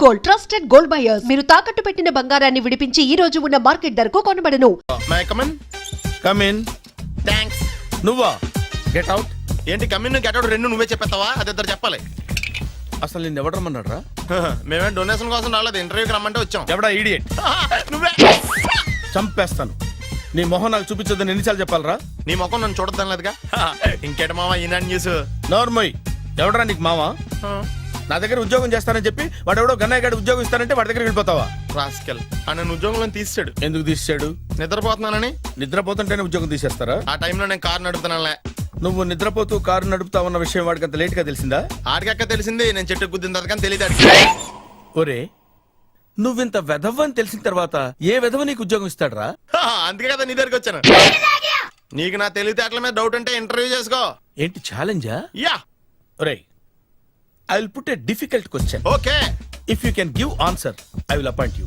Gold, trusted gold buyers. మీరు తాకట్టు పెట్టిన బంగారాన్ని విడిపించి ఈ రోజు ఉన్న మార్కెట్ ధరకు కొనబడను. నువ్వా? Get out. ఏంటి కమిన్ గెట్ అవుట్ రెండు నువ్వే చెప్పేస్తావా? అది ఇద్దరు చెప్పాలి. అసలు నేను ఎవడు రమ్మన్నాడు రా? మేమే డొనేషన్ కోసం రాలేదు, ఇంటర్వ్యూకి రమ్మంటే వచ్చాం. ఎవడా ఈడియట్? నువ్వే. చంపేస్తాను. నీ మొహం నాకు చూపించొద్దని ఎన్నిసార్లు చెప్పాలరా? నీ ముఖం నన్ను చూడద్దాం లేదుగా. ఇంకేట మావా ఈనాడు న్యూస్. నోర్మోయ్, ఎవడరా నీకు మావా? నా దగ్గర ఉద్యోగం చేస్తానని చెప్పి వాడు ఎవడో గన్నయ్య గారి ఉద్యోగం ఇస్తానంటే వాడి దగ్గర వెళ్ళిపోతావా? రాస్కెల్ నన్ను ఉద్యోగంలో తీసాడు. ఎందుకు తీసాడు? నిద్రపోతున్నానని. నిద్రపోతుంటేనే ఉద్యోగం తీసేస్తారా? ఆ టైంలో నేను కారు నడుపుతున్నానులే. నువ్వు నిద్రపోతూ కారు నడుపుతా ఉన్న విషయం వాడికి అంత లేట్ గా తెలిసిందా? ఆడికక్క తెలిసింది, నేను చెట్టు గుద్దిన తర్వాత కానీ తెలియదు. ఒరే, నువ్వింత వెధవ్ అని తెలిసిన తర్వాత ఏ వెధవ నీకు ఉద్యోగం ఇస్తాడరా? అందుకే కదా నీ దగ్గరికి వచ్చాను. నీకు నా తెలివితేటల మీద డౌట్ అంటే ఇంటర్వ్యూ చేసుకో. ఏంటి ఛాలెంజా? యా. ఒరే, I will put a difficult question. Okay. If you can give answer I will appoint you.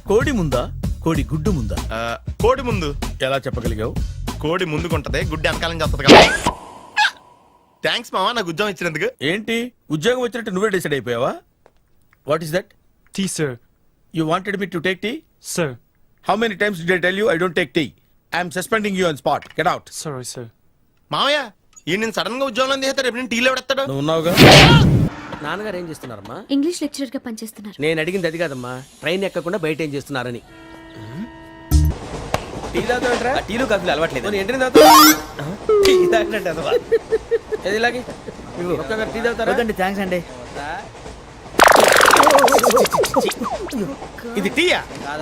కోడి ముందా, కోడి గుడ్డు ముందా? కోడి ముందు. ఎలా చెప్పగలిగావు? కోడి ముందుకుంటది, గుడ్డి వెనకాలని చేస్తుంది కదా. థ్యాంక్స్ మావా నాకు ఉద్యోగం ఇచ్చినందుకు. ఏంటి ఉద్యోగం వచ్చినట్టు నువ్వే డిసైడ్ అయిపోయావా? What is that? Tea, sir. You wanted me to take tea? Sir. How many times did I tell you I don't take tea? I am suspending you on spot. Get out. Sorry, sir. మావయ్య ఈ నేను sudden గా ఉద్యోగంలో తీస్తాడు. రేపు నేను టీలో ఎవడెత్తాడు? నువ్వు ఉన్నావుగా. నాన్నగారు ఏం చేస్తున్నారమ్మా? ఇంగ్లీష్ లెక్చరర్ గా పనిచేస్తున్నారు. నేను అడిగింది అది కాదమ్మా, ట్రైన్ ఎక్కకుండా బయట ఏం చేస్తున్నారని. టీ తాగుతావేంట్రా? టీలు కాఫీలు అలవాట్లేదు. ఎంట్రీ తాగుతావా? టీ తాగినట్టు అదవా. ఏది ఇలాగే ఒక్కగారు టీ తాగుతారా? థ్యాంక్స్ అండి. ఇది టీయా?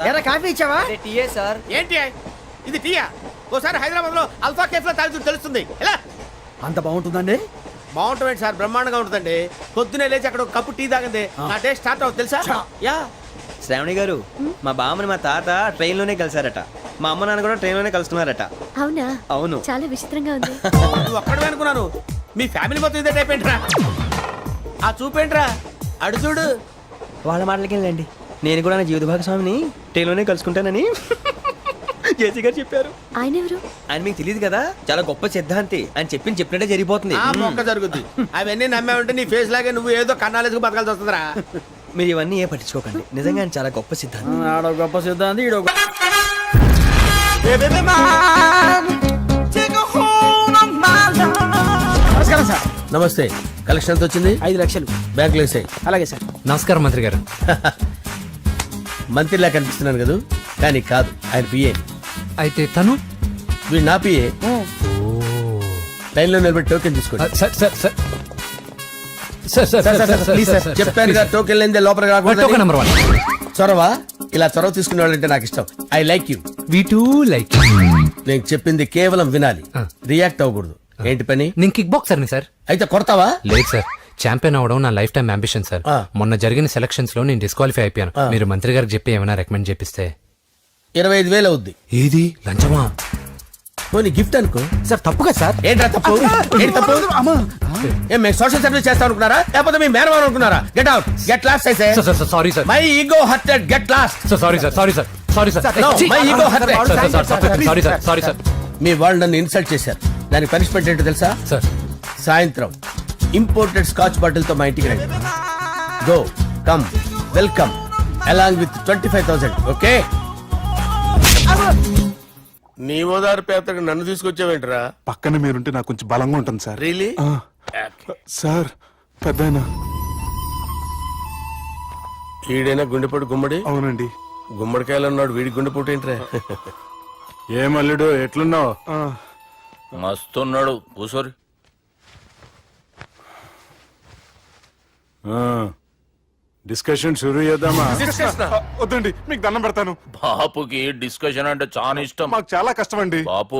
ఎరా కాఫీ ఇచ్చావా? టీయే సార్. ఏంటి ఇది టీయా? ఓసారి హైదరాబాద్ లో అల్ఫా కేఫ్ లో తాగుతూ తెలుస్తుంది. ఎలా అంత బాగుంటుందండి? బాగుంటుంది సార్, బ్రహ్మాండంగా ఉంటుందండి. పొద్దునే లేచి అక్కడ ఒక కప్పు టీ తాగింది నా డే స్టార్ట్ అవుతుంది తెలుసా? యా. శ్రావణి గారు, మా బామ్మని మా తాత ట్రైన్ లోనే కలిసారట. మా అమ్మ నాన్న కూడా ట్రైన్ లోనే కలుస్తున్నారట. అవునా? అవును. చాలా విచిత్రంగా ఉంది. నువ్వు ఒక్కడే అనుకున్నాను, మీ ఫ్యామిలీ మొత్తం ఇదే టైప్ ఏంట్రా? ఆ చూపేంట్రా, అడు చూడు. వాళ్ళ మాటలకి వెళ్ళండి. నేను కూడా నా జీవిత భాగస్వామిని ట్రైన్ లోనే కలుసుకుంటానని జేసీ గారు చెప్పారు. ఆయన ఎవరు? ఆయన మీకు తెలియదు కదా, చాలా గొప్ప సిద్ధాంతి అని చెప్పినట్టే జరిగిపోతుంది. ఆ మొక్క జరుగుద్ది. అవన్నీ నమ్మే ఉంటే నీ ఫేస్ లాగే నువ్వు ఏదో కన్నాలేసుకు బతకాల్సి వస్తుందిరా. మీరు ఇవన్నీ ఏ పట్టించుకోకండి, నిజంగా ఆయన చాలా గొప్ప సిద్ధాంతి. ఆడో గొప్ప సిద్ధాంతి, ఈడో నమస్కారం సార్. నమస్తే. కలెక్షన్ ఎంత వచ్చింది? 5 లక్షలు. బ్యాంకులో వేసాయి. అలాగే సార్. నమస్కారం మంత్రి గారు. మంత్రిలా కనిపిస్తున్నాను కదా, కానీ కాదు, ఆయన పిఏ. అయితే తను వీడు నా పిఏ. లైన్ లో నిలబెట్టి టోకెన్ తీసుకోండి. Sir sir sir sir sir please sir, చెప్పాను కదా టోకెన్ లేనిదే లోపలికి రాకూడదు. Token number 1. చొరవ, ఇలా చొరవ తీసుకునే వాళ్ళంటే నాకు ఇష్టం. I like you. We two like. నేను చెప్పింది కేవలం వినాలి, రియాక్ట్ అవ్వకూడదు. ఏంటి పని? నేను కిక్ బాక్సర్ని సార్. అయితే కొడతావా? లేదు సార్, ఛాంపియన్ అవడం నా లైఫ్ టైం అంబిషన్ సార్. మొన్న జరిగిన సెలక్షన్స్ లో నేను డిస్క్వాలిఫై అయిపోయాను. మీరు మంత్రి గారికి చెప్పి ఏమైనా రికమెండ్ చేపిస్తే. 25,000 అవుద్ది. ఏది లంచమా? పోనీ గిఫ్ట్ అనుకో. సార్ తప్పుగా సార్. ఏంట్రా తప్పు? ఏంటి తప్పు? ఏం మేము సోషల్ సర్వీస్ చేస్తాం అనుకున్నారా, లేకపోతే మీ మేనమాన్ అనుకున్నారా? Get out, get lost. అయితే sorry sir, my ego hurted, get lost. Sorry sir, sorry sir, sorry sir. My ego hurted. Sorry sir, sorry sir. మీ వాళ్ళు నన్ను ఇన్సల్ట్ చేశారు, దానికి పనిష్మెంట్ ఏంటో తెలుసా? సార్ సాయంత్రం ఇంపోర్టెడ్ స్కాచ్ బాటిల్ తో మా ఇంటికి రండి. Go come welcome along with 25,000. Okay? నీ ఓదారు పేదకు నన్ను తీసుకొచ్చావేంట్రా? పక్కన మీరుంటే నాకు కొంచెం బలంగా ఉంటుంది సార్. రియలీ? సార్ పెద్దయినా. ఈడైనా గుండెపోటు గుమ్మడి? అవునండి. గుమ్మడికాయలు ఉన్నాడు, వీడి గుండెపోటు ఏంట్రా? ఏమల్లుడు ఎట్లున్నావు? మస్తున్నాడు, కూసోరి. డిస్కషన్ షురూ చేద్దామా? వద్దండి, మీకు దండం పెడతాను. బాపుకి డిస్కషన్ అంటే చాలా ఇష్టం. మాకు చాలా కష్టం అండి. బాపు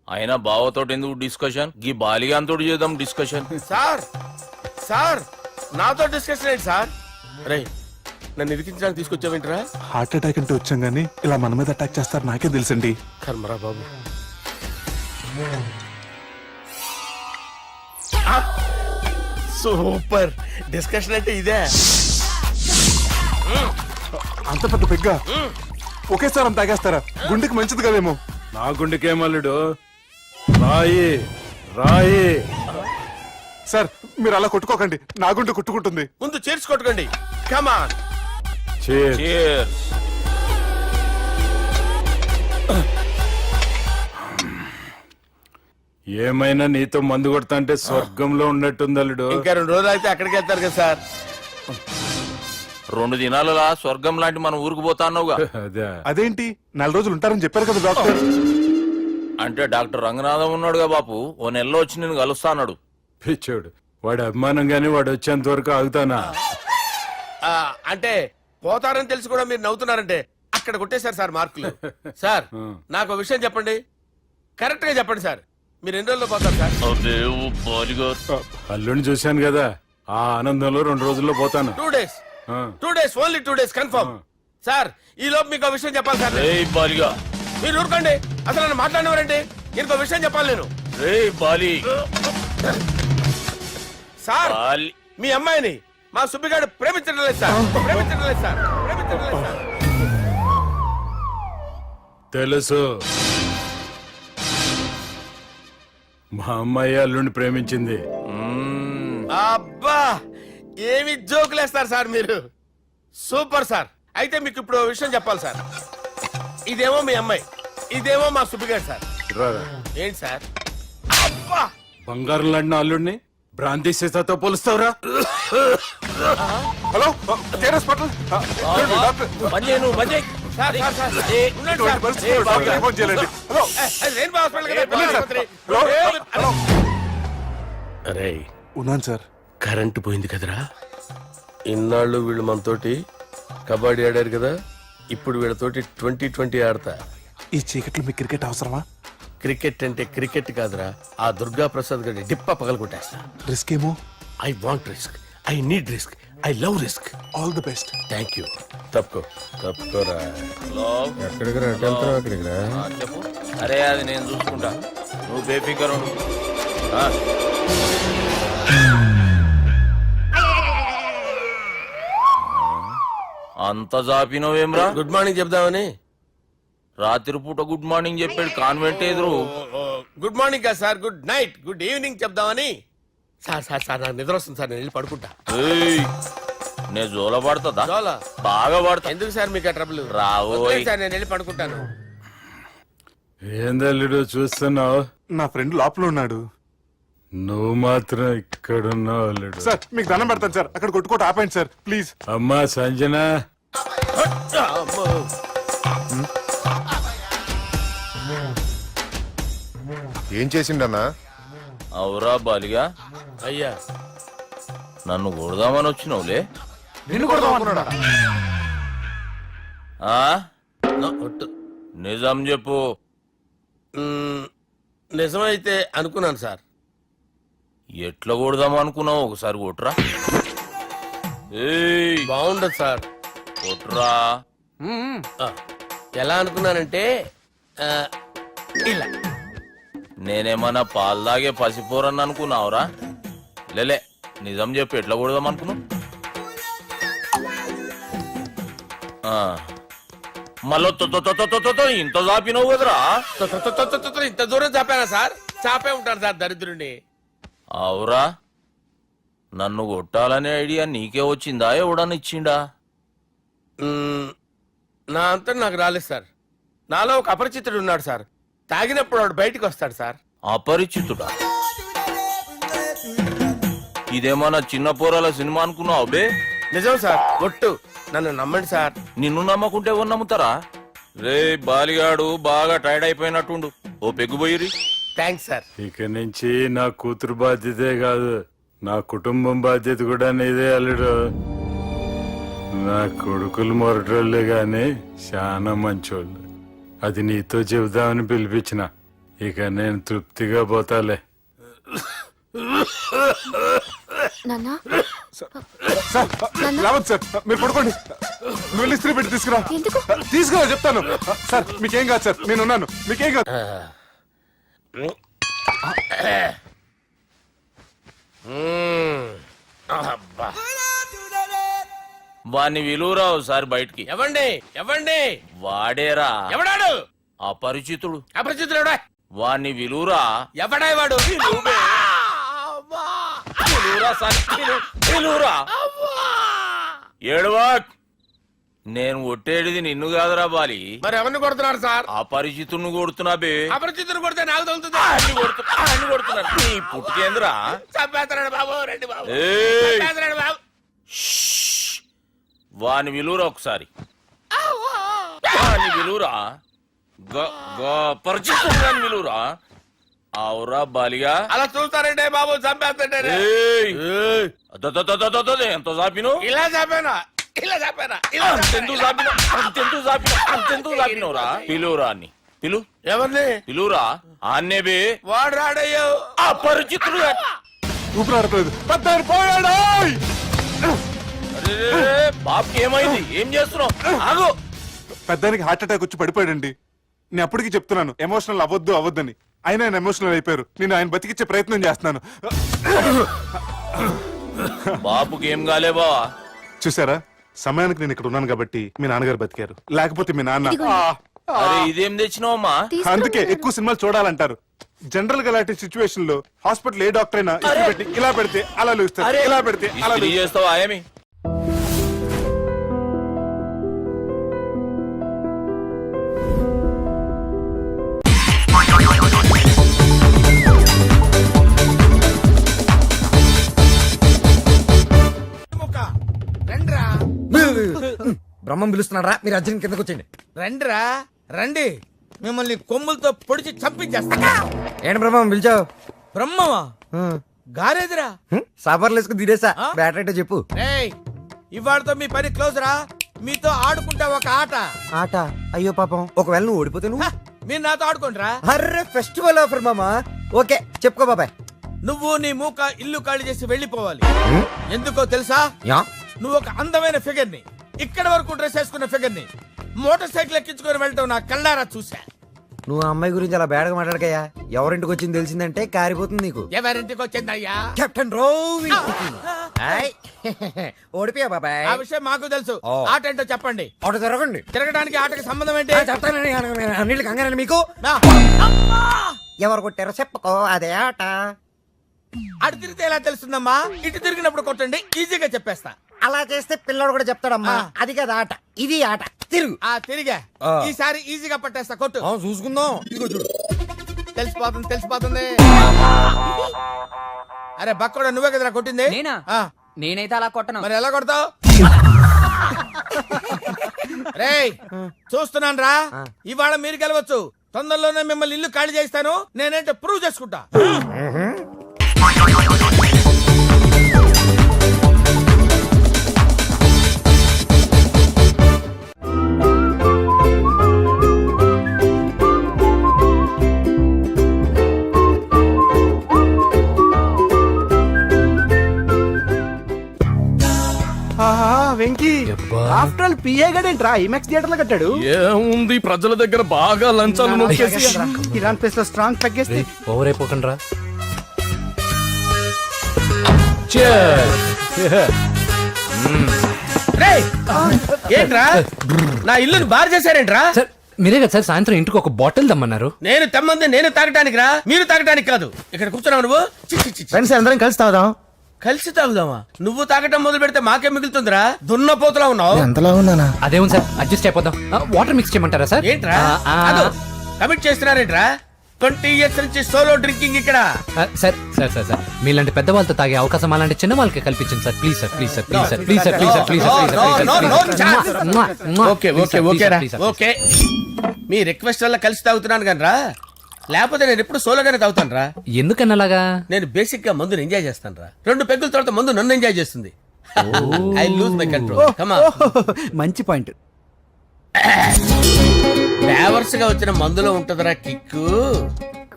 అయినా బావతోటి ఎందుకు డిస్కషన్? గీ బాలిగాంతోటి చేద్దాం డిస్కషన్. సార్ సార్ నాతో డిస్కషన్ ఏంటి సార్? రే, నన్ను ఇరికించడానికి తీసుకొచ్చావేంట్రా? హార్ట్ అటాక్ అంటే వచ్చాం గానీ ఇలా మన మీద అటాక్ చేస్తారు నాకే తెలుసండి. కర్మరా బాబు. సూపర్ డిస్కషన్ అంటే ఇదే. అంత పెద్ద పెగ్గా ఒకేసారి అంత తాగేస్తారా? గుండెకి మంచిది కదేమో. నా గుండెకేమల్లుడు, రాయి రాయి. సార్ మీరు అలా కొట్టుకోకండి, నా గుండె కొట్టుకుంటుంది. ముందు చేర్చుకొట్టుకోండి. కమాన్. Cheers. Cheers. ఏమైనా నీతో మందు కొడతా అంటే స్వర్గంలో ఉన్నట్టుంది అల్లుడు. ఇంకా 2 రోజులు అయితే అక్కడికి వెళ్తారు కదా సార్. 2 దినాలలా స్వర్గం లాంటి మన ఊరికి పోతాన్నావుగా. అదే అదేంటి 4 రోజులు ఉంటారని చెప్పారు కదా డాక్టర్. అంటే డాక్టర్ రంగనాథం ఉన్నాడుగా బాపు, ఓ నెలలో వచ్చి నేను కలుస్తా అన్నాడు. పిచ్చోడు వాడి అభిమానం గాని వాడు వచ్చేంత వరకు ఆగుతానా? అంటే పోతారని తెలిసి కూడా మీరు నవ్వుతున్నారంటే అక్కడ కొట్టేశారు సార్ మార్కులు. సార్ నాకు ఒక విషయం చెప్పండి, కరెక్ట్ గా చెప్పండి సార్, మీరు ఎన్ని రోజుల్లో పోతారు సార్? అదే ఓ బాలిగారు. అల్లుడిని చూశాను కదా, ఆ ఆనందంలో 2 రోజుల్లో పోతాను. 2 days, ఆ. 2 days, only 2 days confirm. Sir ఈ లోపు మీకు ఒక విషయం చెప్పాలి సార్. రేయ్ బాలిగా, మీరు ఊరుకోండి, అసలు నన్ను మాట్లాడినవారండి. ఇంకో విషయం చెప్పాలి నేను. రేయ్ బాలి. Sir Bali. మీ అమ్మాయిని మా సుబ్బిగాడు ప్రేమించడం లేదు సార్, ప్రేమించడం లేదు సార్, ప్రేమించడం లేదు సార్. తెలుసు, మా అమ్మాయి అల్లుడిని ప్రేమించింది. అబ్బా ఏమి జోకులేస్తారు సార్ మీరు, సూపర్ సార్. అయితే మీకు ఇప్పుడు ఓ విషయం చెప్పాలి సార్. ఇదేమో మీ అమ్మాయి, ఇదేమో మా సుబ్బిగాడు సార్. రారా. ఏంటి సార్? అబ్బా బంగారం లాంటి నా అల్లుడిని భ్రాంతి సీతతో పోలుస్తావురా? హలో కేరస్ పటల్ డాక్టర్. Sir, sir, sir. ఉండండి ఇటువంటి సార్. పరిస్థితుల్లో డాక్టర్కి ఫోన్ చేయాలండి. హలో అది రెయిన్బో హాస్పిటల్ కదా, వెళ్ళండి సార్. ఆసుపత్రి. హలో. అరే ఉన్నాను సార్. కరెంటు పోయింది కదరా. ఇన్నాళ్ళు వీళ్ళు మనతోటి కబడ్డీ ఆడారు కదా, ఇప్పుడు వీళ్ళతోటి 2020 ఆడతా. ఈ చీకట్లో మీకు క్రికెట్ అవసరమా? క్రికెట్ అంటే క్రికెట్ కాదురా, ఆ దుర్గా ప్రసాద్ గారి డిప్ప పగలగొట్టేస్తా. రిస్క్ ఏమో. I want risk, I need risk, I love risk. All the best. Thank you. తప్పుకోరా. ఎక్కడికి రా? అక్కడికి రా. చెప్పు. అరే అది నేను చూసుకుంటా, నువ్వు బేఫికర్ ఉండు. ఆ. అంత జాపినవేమ్రా? గుడ్ మార్నింగ్ చెప్దామని. రాత్రి పూట గుడ్ మార్నింగ్ చెప్పాడు కాన్వెంట్ ఎదురు. గుడ్ మార్నింగ్ కాదు sir, good night, good evening చెప్దామని. సార్ సార్ సార్ నాకు నిద్ర వస్తుంది సార్, నేను వెళ్ళి పడుకుంటా. ఏయ్, నేను జోల పడుతుందా? జోల? బాగా పడతా. ఎందుకు సార్ మీకు ఆ ట్రబుల్? రావోయ్. సార్ నేను వెళ్ళి పడుకుంటాను. ఏందల్లుడు చూస్తున్నావు? నా ఫ్రెండ్ లోపల ఉన్నాడు. నువ్వు మాత్రం ఇక్కడున్నావు అల్లుడు. సార్ మీకు దండం పెడతాను సార్, అక్కడ కొట్టుకోట ఆపండి సార్ ప్లీజ్. అమ్మా సంజన, అమ్మో. ఏం చేసిండన్నా? అవురా బాలిగా, అయ్యా నన్ను కొడదామని వచ్చినావులే. ఆ? నిజం చెప్పు. నిజమైతే అనుకున్నాను సార్. ఎట్లా కొడదాం అనుకున్నావు? ఒకసారి కొట్రా. ఏయ్, బాగుండదు సార్. కొట్రా. ఎలా అనుకున్నానంటే ఇలా. నేనేమన్నా పాలు తాగే పసిపోరని అనుకున్నావురా? లేలే, నిజం చెప్పు, ఎట్లా కొడదాం అనుకున్నావు? మళ్ళీ ఇంత చాపినవు కదరా? ఇంత దూరం చాపానా సార్? చాపే ఉంటాను సార్ దరిద్రుడిని. అవురా, నన్ను కొట్టాలనే ఐడియా నీకే వచ్చిందా? ఎవడన్నా ఇచ్చిండా? నా అంతా నాకు రాలేదు సార్. నాలో ఒక అపరిచితుడు ఉన్నాడు సార్. తాగినప్పుడు వాడు బయటికి వస్తాడు సార్. అపరిచితుడా? ఇదేమన్నా చిన్న పోరాల సినిమా అనుకున్నావు బే? నిజం సార్, ఒట్టు, నన్ను నమ్మండి సార్. నిన్ను నమ్మకుంటే ఎవరు నమ్ముతారా? రే బాలిగాడు బాగా టైర్డ్ అయిపోయినట్టుండు, ఓ పెగ్గుపోయిరి. Thanks sir. ఇక నుంచి నా కూతురు బాధ్యతే కాదు, నా కుటుంబం బాధ్యత కూడా నీదే అల్లుడు. నా కొడుకులు మొరటోళ్ళే గాని చాలా మంచోళ్ళు. అది నీతో చెబుదామని పిలిపించిన. ఇక నేను తృప్తిగా పోతాలే. నాన్నా సార్ రావద్దు సార్, మీరు పడుకోండి. నువ్వు వెళ్ళి ఇస్త్రీ పెట్టి తీసుకురా. ఎందుకు? తీసుకురా చెప్తాను. సార్ మీకేం కాదు సార్, నేను ఉన్నాను, మీకేం కాదు. అబ్బా. వాణ్ణి విలువరా ఒకసారి బయటికి. ఎవండి ఎవండి? వాడేరా, ఎవడాడు? అపరిచితుడు. అపరిచితుడు ఎవడా? వాణ్ణి విలువరా. ఎవడా వాడు? విలువరా సార్, విలువరా. ఏడవా, నేను కొట్టేడిది నిన్ను కాదురా బాలి, మరి ఎవరిని కొడుతున్నారు సార్? అపరిచితుడిని కొడుతున్నా బే. అపరిచితుడు కొడితే నాకు తగులుతుంది. అన్ని కొడుతున్నారు నీ పుట్టుకేంద్రా. చంపేస్తున్నాడు బాబు, రండి బాబు. ఏయ్! చంపేస్తున్నాడు బాబు. వాని విలువరా ఒకసారి, వాని విలువరా, పరిచితుడు గాని విలువరా. అవురా బాలిగా. అలా చూస్తారంటే బాబు, చంపేస్తాడే. ఏయ్! అదదదదదదద, ఎంత చాపిను? ఇలా చంపేనా, ఇలా చంపేనా, ఇలా అంతెందుకు చాపిను, అంతెందుకు చాపిను, అంతెందుకు చాపినవురా? పిలువురా అన్ని, పిలు, ఎవరిని? పిలువురా ఆన్నే బే. వాడు రాడయ్యో. అపరిచితుడు గాని. ఊపిరాడట్లేదు. పెద్దాయన పోయాడు. అరే, బాబుకి ఏమైంది? ఏం చేస్తున్నావు? ఆగు. పెద్దానికి హార్ట్ అటాక్ వచ్చి పడిపోయాడండి. నేను అప్పటికి చెప్తున్నాను ఎమోషనల్ అవ్వద్దని, అయినా ఆయన ఎమోషనల్ అయిపోయారు. నేను ఆయన బతికిచ్చే ప్రయత్నం చేస్తున్నాను. బాబుకి ఏం కాలే బావా? చూసారా, సమయానికి నేను ఇక్కడ ఉన్నాను కాబట్టి మీ నాన్నగారు బతికారు. లేకపోతే మీ నాన్న అరే ఇదేం తెచ్చినావమ్మా? అందుకే ఎక్కువ సినిమాలు చూడాలంటారు. జనరల్ గా అలాంటి సిచ్యువేషన్ లో హాస్పిటల్ ఏ డాక్టర్ అయినా ఇస్త్రీ పెట్టి ఇలా పెడితే అలా లూస్తారు, ఇలా పెడితే అలా ఇస్త్రీ చేస్తావా ఏమి? రండిరా, బ్రహ్మం పిలుస్తున్నారా? మీరు అర్జున్ కిందకు వచ్చేయండి. రండిరా, రండి. మిమ్మల్ని కొమ్ములతో పొడిచి చంపించేస్తా. ఏంటి బ్రహ్మం పిలిచావు? బ్రహ్మమా? గారేదిరా. సాబార్లు వేసుకుని తీరేసా. బ్యాటరీ చెప్పు. రేయ్, ఇవాళతో మీ పని క్లోజ్ రా. మీతో ఆడుకుంటా ఒక ఆట. ఆట? అయ్యో పాపం, ఒకవేళ నువ్వు ఓడిపోతే నువ్వు? మీరు నాతో ఆడుకుంటారా? అర్రే ఫెస్టివల్ ఆఫర్ మామా. ఓకే చెప్పుకో బాబాయ్. నువ్వు నీ మూక ఇల్లు ఖాళీ చేసి వెళ్ళిపోవాలి. ఎందుకో తెలుసా? యా నువ్వు ఒక అందమైన ఫిగర్ ని, ఇక్కడ వరకు డ్రెస్ వేసుకున్న ఫిగర్ ని మోటార్ సైకిల్ ఎక్కించుకొని వెళ్ళటం నా కళ్ళారా చూసా. నువ్వు ఆ అమ్మాయి గురించి అలా బేడగా మాట్లాడకయ్యా. ఎవరింటికి వచ్చింది తెలిసిందంటే కారిపోతుంది నీకు. ఎవరింటికి వచ్చిందయ్యా? కెప్టెన్ రోవి. ఓడిపోయా బాబాయ్. ఆ విషయం మాకు తెలుసు. ఓ. ఆట ఏంటో చెప్పండి. ఆట తిరగండి. తిరగడానికి ఆటకి సంబంధం ఏంటి? చెప్తానండి, అన్నిళ్ళు కంగారండి మీకు. నా. ఎవరు కొట్టారో చెప్పుకో, అదే ఆట. అటు తిరిగితే ఎలా తెలుస్తుందమ్మా? ఇటు తిరిగినప్పుడు కొట్టండి, ఈజీగా చెప్పేస్తా. అలా చేస్తే పిల్లడు కూడా చెప్తాడమ్మా. అది కదా ఆట, ఇది ఆట. తిరుగు. ఆ తిరిగా ఆ. ఈసారి ఈజీగా పట్టేస్తా. కొట్టు. చూసుకుందాం. ఇదిగో చూడు. తెలిసిపోతుంది, తెలిసిపోతుంది. అరే బక్కడా, నువ్వే కదరా కొట్టింది? నేనా? ఆ. నేనైతే అలా కొట్టను. మరి ఎలా కొడతావు? రేయ్, చూస్తున్నాను రా. ఇవాళ మీరు గెలవచ్చు. తొందరలోనే మిమ్మల్ని ఇల్లు ఖాళీ చేస్తాను. నేనేంటో ప్రూవ్ చేసుకుంటా. వెంకీ యబ్బా. ఆఫ్టర్ ఆల్ పిఏ గడేంట్రా ఇమెక్స్ థియేటర్ లో కట్టాడు. ఏముంది, ప్రజల దగ్గర బాగా లంచాలు నొక్కేసి ఇరాన్ ప్లేస్ లో స్ట్రాంగ్ తగ్గేస్తే ఓవర్ అయిపోకండి రా. రేయ్, ఏంట్రా నా ఇల్లుని బార్ చేశారేంట్రా? సార్ మీరే కదా సార్ సాయంత్రం ఇంటికి ఒక బాటిల్ దమ్మన్నారు. నేను తెమ్మంది నేను తాగటానికి రా, మీరు తాగటానికి కాదు. ఇక్కడ కూర్చున్నావు నువ్వు. చి, చి, చి, చి. ఫ్రెండ్స్ అందరం కలిసి తాగుదాం. కలిసి తాగుదామా? నువ్వు తాగటం మొదలు పెడితే మాకే మిగులుతుందిరా. దున్నపోతులా ఉన్నావు. ఎంతలా ఉన్నానా? అదేమో సార్ అడ్జస్ట్ అయిపోదాం. వాటర్ మిక్స్ చేయమంటారా సార్? ఏంట్రా ఆ, కమిట్ చేస్తున్నారేంట్రా? 20 years నుంచి సోలో డ్రింకింగ్ ఇక్కడ. సార్ సార్ సార్ సార్ మీలాంటి పెద్ద వాళ్ళతో తాగే అవకాశం అలాంటి చిన్న వాళ్ళకి కల్పించండి sir. Please sir, please sir, please sir, please sir, please sir, please sir. Okay okay okay రా, ఓకే. మీ రిక్వెస్ట్ వల్ల కలిసి తాగుతున్నాను కానీ రా, లేకపోతే నేను ఎప్పుడు సోలోగానే తాగుతాను రా. ఎందుకన్నా అలాగా? నేను బేసిక్ గా మందుని ఎంజాయ్ చేస్తాను రా. 2 పెగ్గుల తర్వాత మందు నన్ను ఎంజాయ్ చేస్తుంది. I lose my control. Come on. మంచి పాయింట్. ఫ్లేవర్స్ గా వచ్చిన మందులో ఉంటదిరా కిక్కు.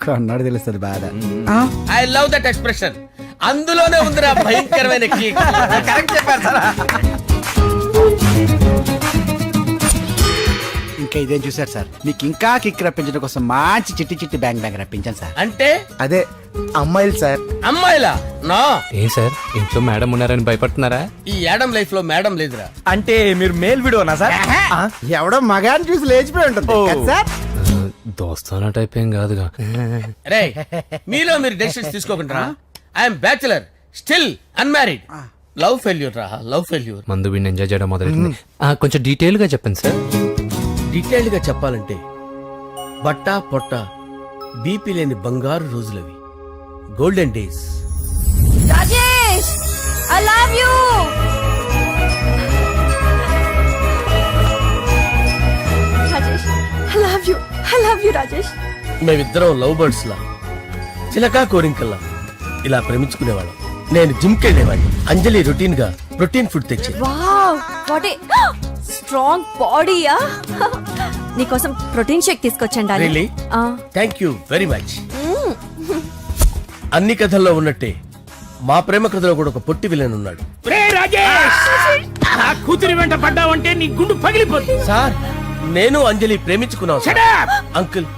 కన్నాడు తెలుస్తుంది బాధ. I love that expression. అందులోనే ఉందిరా భయంకరమైన కిక్. కరెక్ట్ చెప్పారు సార్. ఇంకా ఇదేం చూసారు సార్, మీకు ఇంకా కిక్ రప్పించడం కోసం మంచి చిట్టి చిట్టి బ్యాంగ్ బ్యాంగ్ రప్పించాను సార్. అంటే అదే అమ్మాయిలు సార్. అమ్మాయిలా? నా ఏం సార్ ఇంట్లో మేడం ఉన్నారని భయపడుతున్నారా? ఈ యాడమ్ లైఫ్ లో మేడం లేదురా. అంటే మీరు మేల్ వీడియోనా సార్? ఎవడో మగాన్ని చూసి లేచిపోయి ఉంటుంది కదా సార్. దోస్తానా టైప్ ఏం కాదుగా. రే, మీలో మీరు డెసిషన్స్ తీసుకోకుండా. I'm bachelor, still unmarried. Love failure రా, లవ్ ఫెయిల్యూర్. మందు వీడిని ఎంజాయ్ చేయడం మొదలైంది. కొంచెం డీటెయిల్ గా చెప్పండి సార్. డీటెయిల్డ్ గా చెప్పాలంటే బట్టా పొట్ట బీపీ లేని బంగారు రోజులవి, golden days. Rajesh I love you. Rajesh I love you Rajesh. మేమిద్దరం లవ్ బర్డ్స్ లా, చిలకా కోరింకల్లా ఇలా ప్రేమించుకునేవాళ్ళం. నేను జిమ్ కెళ్ళేవాడిని, అంజలి రొటీన్ గా ప్రోటీన్ ఫుడ్ తెచ్చి. వావ్ వాట్ ఏ స్ట్రాంగ్ బాడీయా. నీకోసం ప్రోటీన్ షేక్ తీసుకొచ్చండి. Really? Thank you very much. అన్ని కథల్లో ఉన్నట్టే మా ప్రేమ కథలో కూడా ఒక పొట్టి విలన్ ఉన్నాడు. కూతురి వెంట పడ్డావంటే నీ గుండు పగిలిపోతుంది. సార్ నేను అంజలి ప్రేమించుకున్నాను సార్. అంకుల్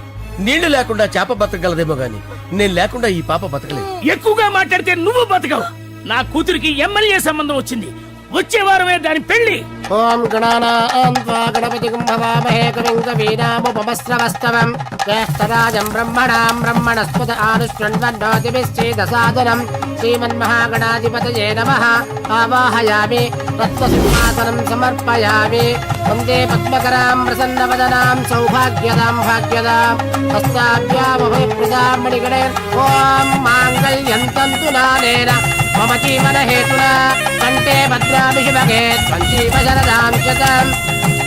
నీళ్లు లేకుండా చేప బతకగలదేమో గాని నేను లేకుండా ఈ పాప బతకలేదు. ఎక్కువగా మాట్లాడితే నువ్వు బతకవు. నా కూతురికి ఎమ్మెల్యే సంబంధం వచ్చింది, వచ్చే వారమే దాని పెళ్లి. ఓం గణానాం గణపతి కుంభవామహే కవిం కవీనాముపమస్రవస్తవం జ్యేష్ఠరాజం బ్రహ్మణాం బ్రహ్మణస్పద ఆనుష్ణ్వన్నోతిభిశ్చేదసాదనం శ్రీమన్మహాగణాధిపతయే నమః. ఆవాహయామి తత్వసింహాసనం సమర్పయామి. వందే పద్మకరాం ప్రసన్నవదనాం సౌభాగ్యదాం భాగ్యదాం హస్తాభ్యామభయప్రదాం మణిగణే. ఓం మాంగళ్యం తంతు నానేన మమ జీవన హేతునా కంటే భద్రామి శివగే సంజీవశరదాం శతం.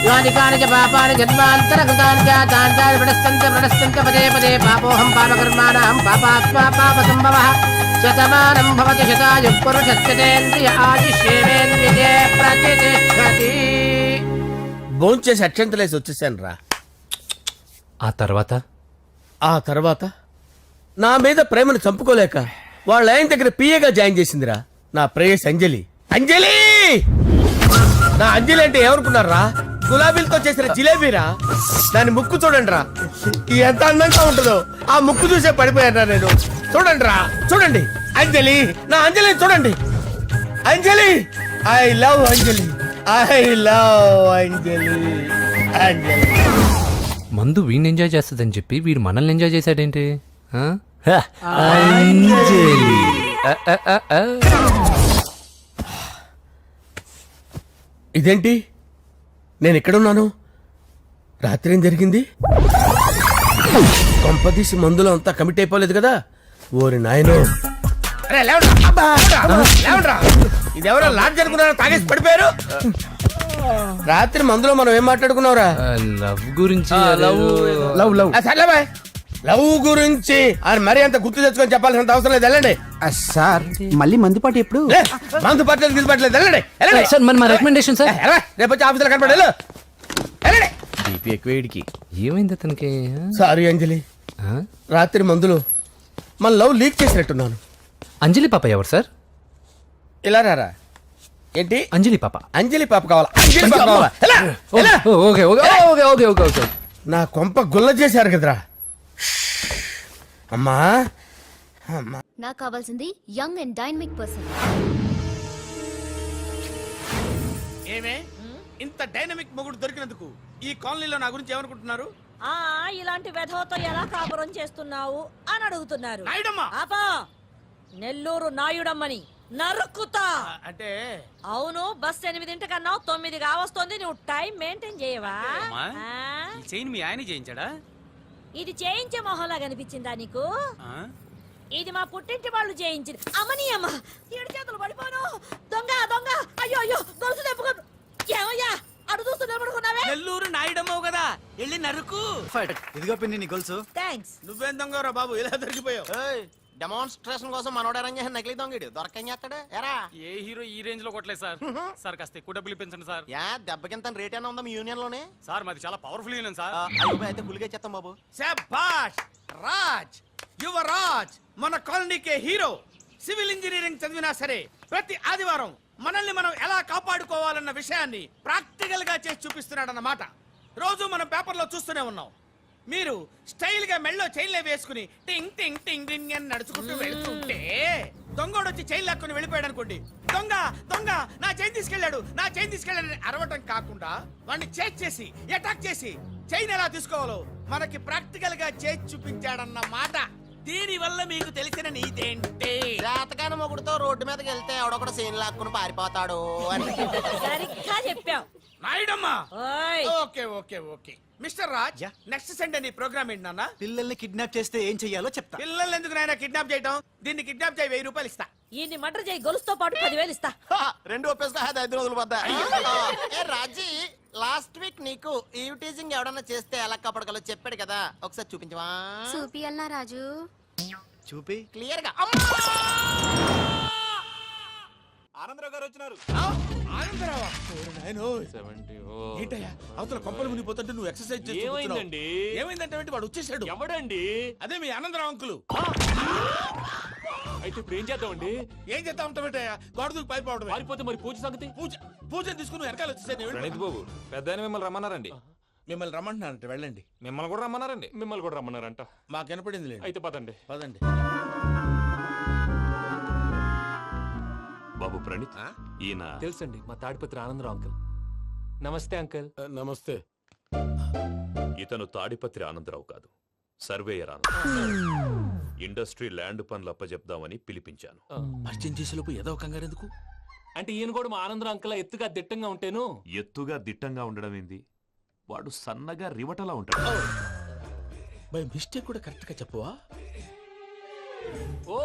యాని కాని చ పాపాని జన్మాంతరకృతాని చ తాని ప్రణశ్యంత పదే పదే పాపోహం పాపకర్మాణం పాపాత్మా పాపసంభవః. శతమానం భవతి శతాయుః పురుషస్యేంద్రియ ఆయుష్యేంద్రియే ప్రతిష్ఠతి. భోంచేసి అక్షంతలేసి వచ్చేసాను రా. ఆ తర్వాత నా మీద ప్రేమను చంపుకోలేక వాళ్ళ ఆయన దగ్గర పిఏగా జాయిన్ చేసిందిరా నా ప్రేయస్ అంజలి. అంజలి నా అంజలి అంటే ఏమనుకున్నారా? గులాబీలతో చేసిన జిలేబీరా. దాని ముక్కు చూడండి రా ఎంత అందంగా ఉంటుందో. ఆ ముక్కు చూసే పడిపోయారా నేను. చూడండి రా, చూడండి అంజలి, నా అంజలి చూడండి. Anjali I love Anjali, I love Anjali. Anjali మందు వీడిని ఎంజాయ్ చేస్తుందని చెప్పి వీడు మనల్ని ఎంజాయ్ చేశాడేంటి? ఇదేంటి నేను ఎక్కడున్నాను? రాత్రి ఏం జరిగింది? కొంపదీసి మందులో అంతా కమిట్ అయిపోలేదు కదా? ఓరి నాయనో, ఇదెవరో లాడ్జ్ అనుకున్నారా? తాగేసి పడిపోయారు. రాత్రి మందులో మనం ఏం మాట్లాడుకున్నావురా? లవ్ గురించి. లవ్ గురించి అని మరీ అంత గుర్తు తెచ్చుకొని చెప్పాల్సినంత అవసరం లేదు. వెళ్ళండి సార్ మళ్ళీ మందుపాటి ఎప్పుడు? మందు పట్టలేదు గిల్లు పట్టలేదు. వెళ్ళండి వెళ్ళండి. సార్ మరి మా రికమెండేషన్ సార్. రేపు వచ్చి ఆఫీసులో కనపడి వెళ్ళండి. బీపీ ఎక్కువేడికి. ఏమైంది అతనికి? సారీ అంజలి, రాత్రి మందులో మన లవ్ లీక్ చేసినట్టున్నాను. అంజలి పాప ఎవరు సార్? ఇలా రారా. ఏంటి అంజలి పాప? అంజలి పాప కావాలా? అంజలి పాప కావాలా? ఎలా? ఎలా? Okay okay okay okay okay okay. నా కొంప గుల్ల చేశారు కదరా. అమ్మా అమ్మా, నాకు కావాల్సింది యంగ్ అండ్ డైనమిక్ పర్సన్. ఏమే ఇంత డైనమిక్ మొగుడు దొరికినందుకు ఈ కాలనీలో నా గురించి ఏమనుకుంటున్నారు? ఇలాంటి వెధవతో ఎలా కాపురం చేస్తున్నావు అని అడుగుతున్నారు. నాయుడమ్మా. ఆపా, నెల్లూరు నాయుడమ్మని నరుక్కుతా. అంటే అవును, బస్ 8 కన్నా 9 కావస్తుంది. నువ్వు టైం మెయింటైన్ చేయవా? మీ ఆయన చేయించాడా? ఇది చేయించే మొహంలా కనిపించిందా నీకు? ఇది మా పుట్టింటి వాళ్ళు చేయించింది. అమ్మని అమ్మ, 7 చేతులు పడిపోను. దొంగ దొంగ, అయ్యో అయ్యో, గొలుసు తెప్పుకోను. ఏమయ్యా అడు చూస్తూ నిలబడుకున్నావే? నెల్లూరు నాయుడమ్మవు కదా, వెళ్ళి నరుకు. ఇదిగో పిన్ని నీ గొలుసు. థ్యాంక్స్. నువ్వేం దొంగరా బాబు, ఇలా దొరికిపోయావు? డెమాన్స్ట్రేషన్ కోసం మనోడు అరేంజ్ చేసిన నకిలీ దొంగడు దొరకం చేస్తాడు. ఎరా ఏ హీరో ఈ రేంజ్ లో కొట్టలేదు సార్. సార్ కాస్త ఎక్కువ డబ్బులు ఇప్పించండి సార్. దెబ్బకింత రేట్ అయినా ఉందా మీ యూనియన్ లోనే? సార్ మాది చాలా పవర్ఫుల్ యూనియన్ సార్. అయితే గులిగే చేస్తాం బాబు. శభాష్ రాజ్, యువరాజ్, మన కాలనీకే హీరో. సివిల్ ఇంజనీరింగ్ చదివినా సరే ప్రతి ఆదివారం మనల్ని మనం ఎలా కాపాడుకోవాలన్న విషయాన్ని ప్రాక్టికల్ గా చేసి చూపిస్తున్నాడన్నమాట. రోజు మనం పేపర్లో చూస్తూనే ఉన్నాం. మీరు స్టైల్ గా మెళ్ళో చైన్లే వేసుకుని టింగ్ టింగ్ టింగ్ టింగ్ అని నడుచుకుంటూ వెళ్తుంటే దొంగోడు వచ్చి చైన్ లాక్కుని వెళ్ళిపోయాడు అనుకోండి. దొంగ దొంగ నా చైన్ తీసుకెళ్ళాడు, నా చైన్ తీసుకెళ్ళాడని అరవటం కాకుండా వాడిని చేజ్ చేసి అటాక్ చేసి చైన్ ఎలా తీసుకోవాలో మనకి ప్రాక్టికల్ గా చేసి చూపించాడన్న మాట. దీని వల్ల మీకు తెలిసిన నీతేంటి? జాతకాన మొగుడుతో రోడ్డు మీదకి వెళ్తే ఎవడొకడు సీన్ లాక్కుని పారిపోతాడు అని. సరిగ్గా చెప్పావు నాయుడమ్మా. ఓయ్ okay okay okay mister Raj, next Sunday నీ ప్రోగ్రామ్ ఏంటి నాన్న? పిల్లల్ని కిడ్నాప్ చేస్తే ఏం చెయ్యాలో చెప్తా. పిల్లల్ని ఎందుకు నాయన కిడ్నాప్ చేయటం? దీన్ని కిడ్నాప్ చేయి, 1000 రూపాయలు ఇస్తా. ఈయన్ని మర్డర్ చేయి, గొలుసుతో పాటు 10,000 ఇస్తా. రెండు ఒప్పేస్తా 5 రోజులు పడ్డా. ఏ రాజీ, లాస్ట్ వీక్ నీకు ఈ టీజింగ్ ఎవడన్నా చేస్తే ఎలా కప్పడగలో చెప్పాడు కదా, ఒకసారి చూపించవా? చూపియల్నా రాజు? చూపి. క్లియర్ గా. ఆనందరావు గారు వచ్చినారు. ఆనందరావా? ఓరి నాయనో. ఏంటయ్యా అవతల కొంపలు మునిగిపోతుంటే నువ్వు ఎక్సర్సైజ్ చేస్తూ ఏమైందండి? ఏమైందంటే వాడు వచ్చేసాడు. ఎవడండి? అదే మీ ఆనందరావు అంకులు. అయితే ఇప్పుడు ఏం చేద్దామండి? ఏం చేస్తా ఉంటావేటయ్యా, గోడ దూకి పైపోవడం. పారిపోతే మరి పూజ సంగతి? పూజను తీసుకుని వెనకాల వచ్చేసాను. ప్రణీత్ బాబు, పెద్ద మిమ్మల్ని రమ్మన్నారండి. మిమ్మల్ని రమ్మంటున్నానంట, వెళ్ళండి. మిమ్మల్ని కూడా రమ్మన్నారండి. మిమ్మల్ని కూడా రమ్మన్నారంట. మాకు వినపడింది లేదు. అయితే పదండి. పదండి. బాబు ప్రణీత్, ఈయన తెలుసండి, మా తాడిపత్రి ఆనందరావు అంకుల్. నమస్తే అంకుల్. నమస్తే. ఇతను తాడిపత్రి ఆనందరావు కాదు, సర్వేయర్ ఆనందరావు. ఇండస్ట్రీ ల్యాండ్ పనులు అప్పచెప్దామని పిలిపించాను. పరిచయం చేసేలోపు ఏదో కంగారు ఎందుకు? అంటే ఈయన కూడా మా ఆనందరావు అంకుల్ ఎత్తుగా దిట్టంగా ఉంటాను. ఎత్తుగా దిట్టంగా ఉండడం ఏంది, వాడు సన్నగా రివటలా ఉంటాడు. బై మిస్టేక్ కూడా కరెక్ట్ గా చెప్పవా? ఓ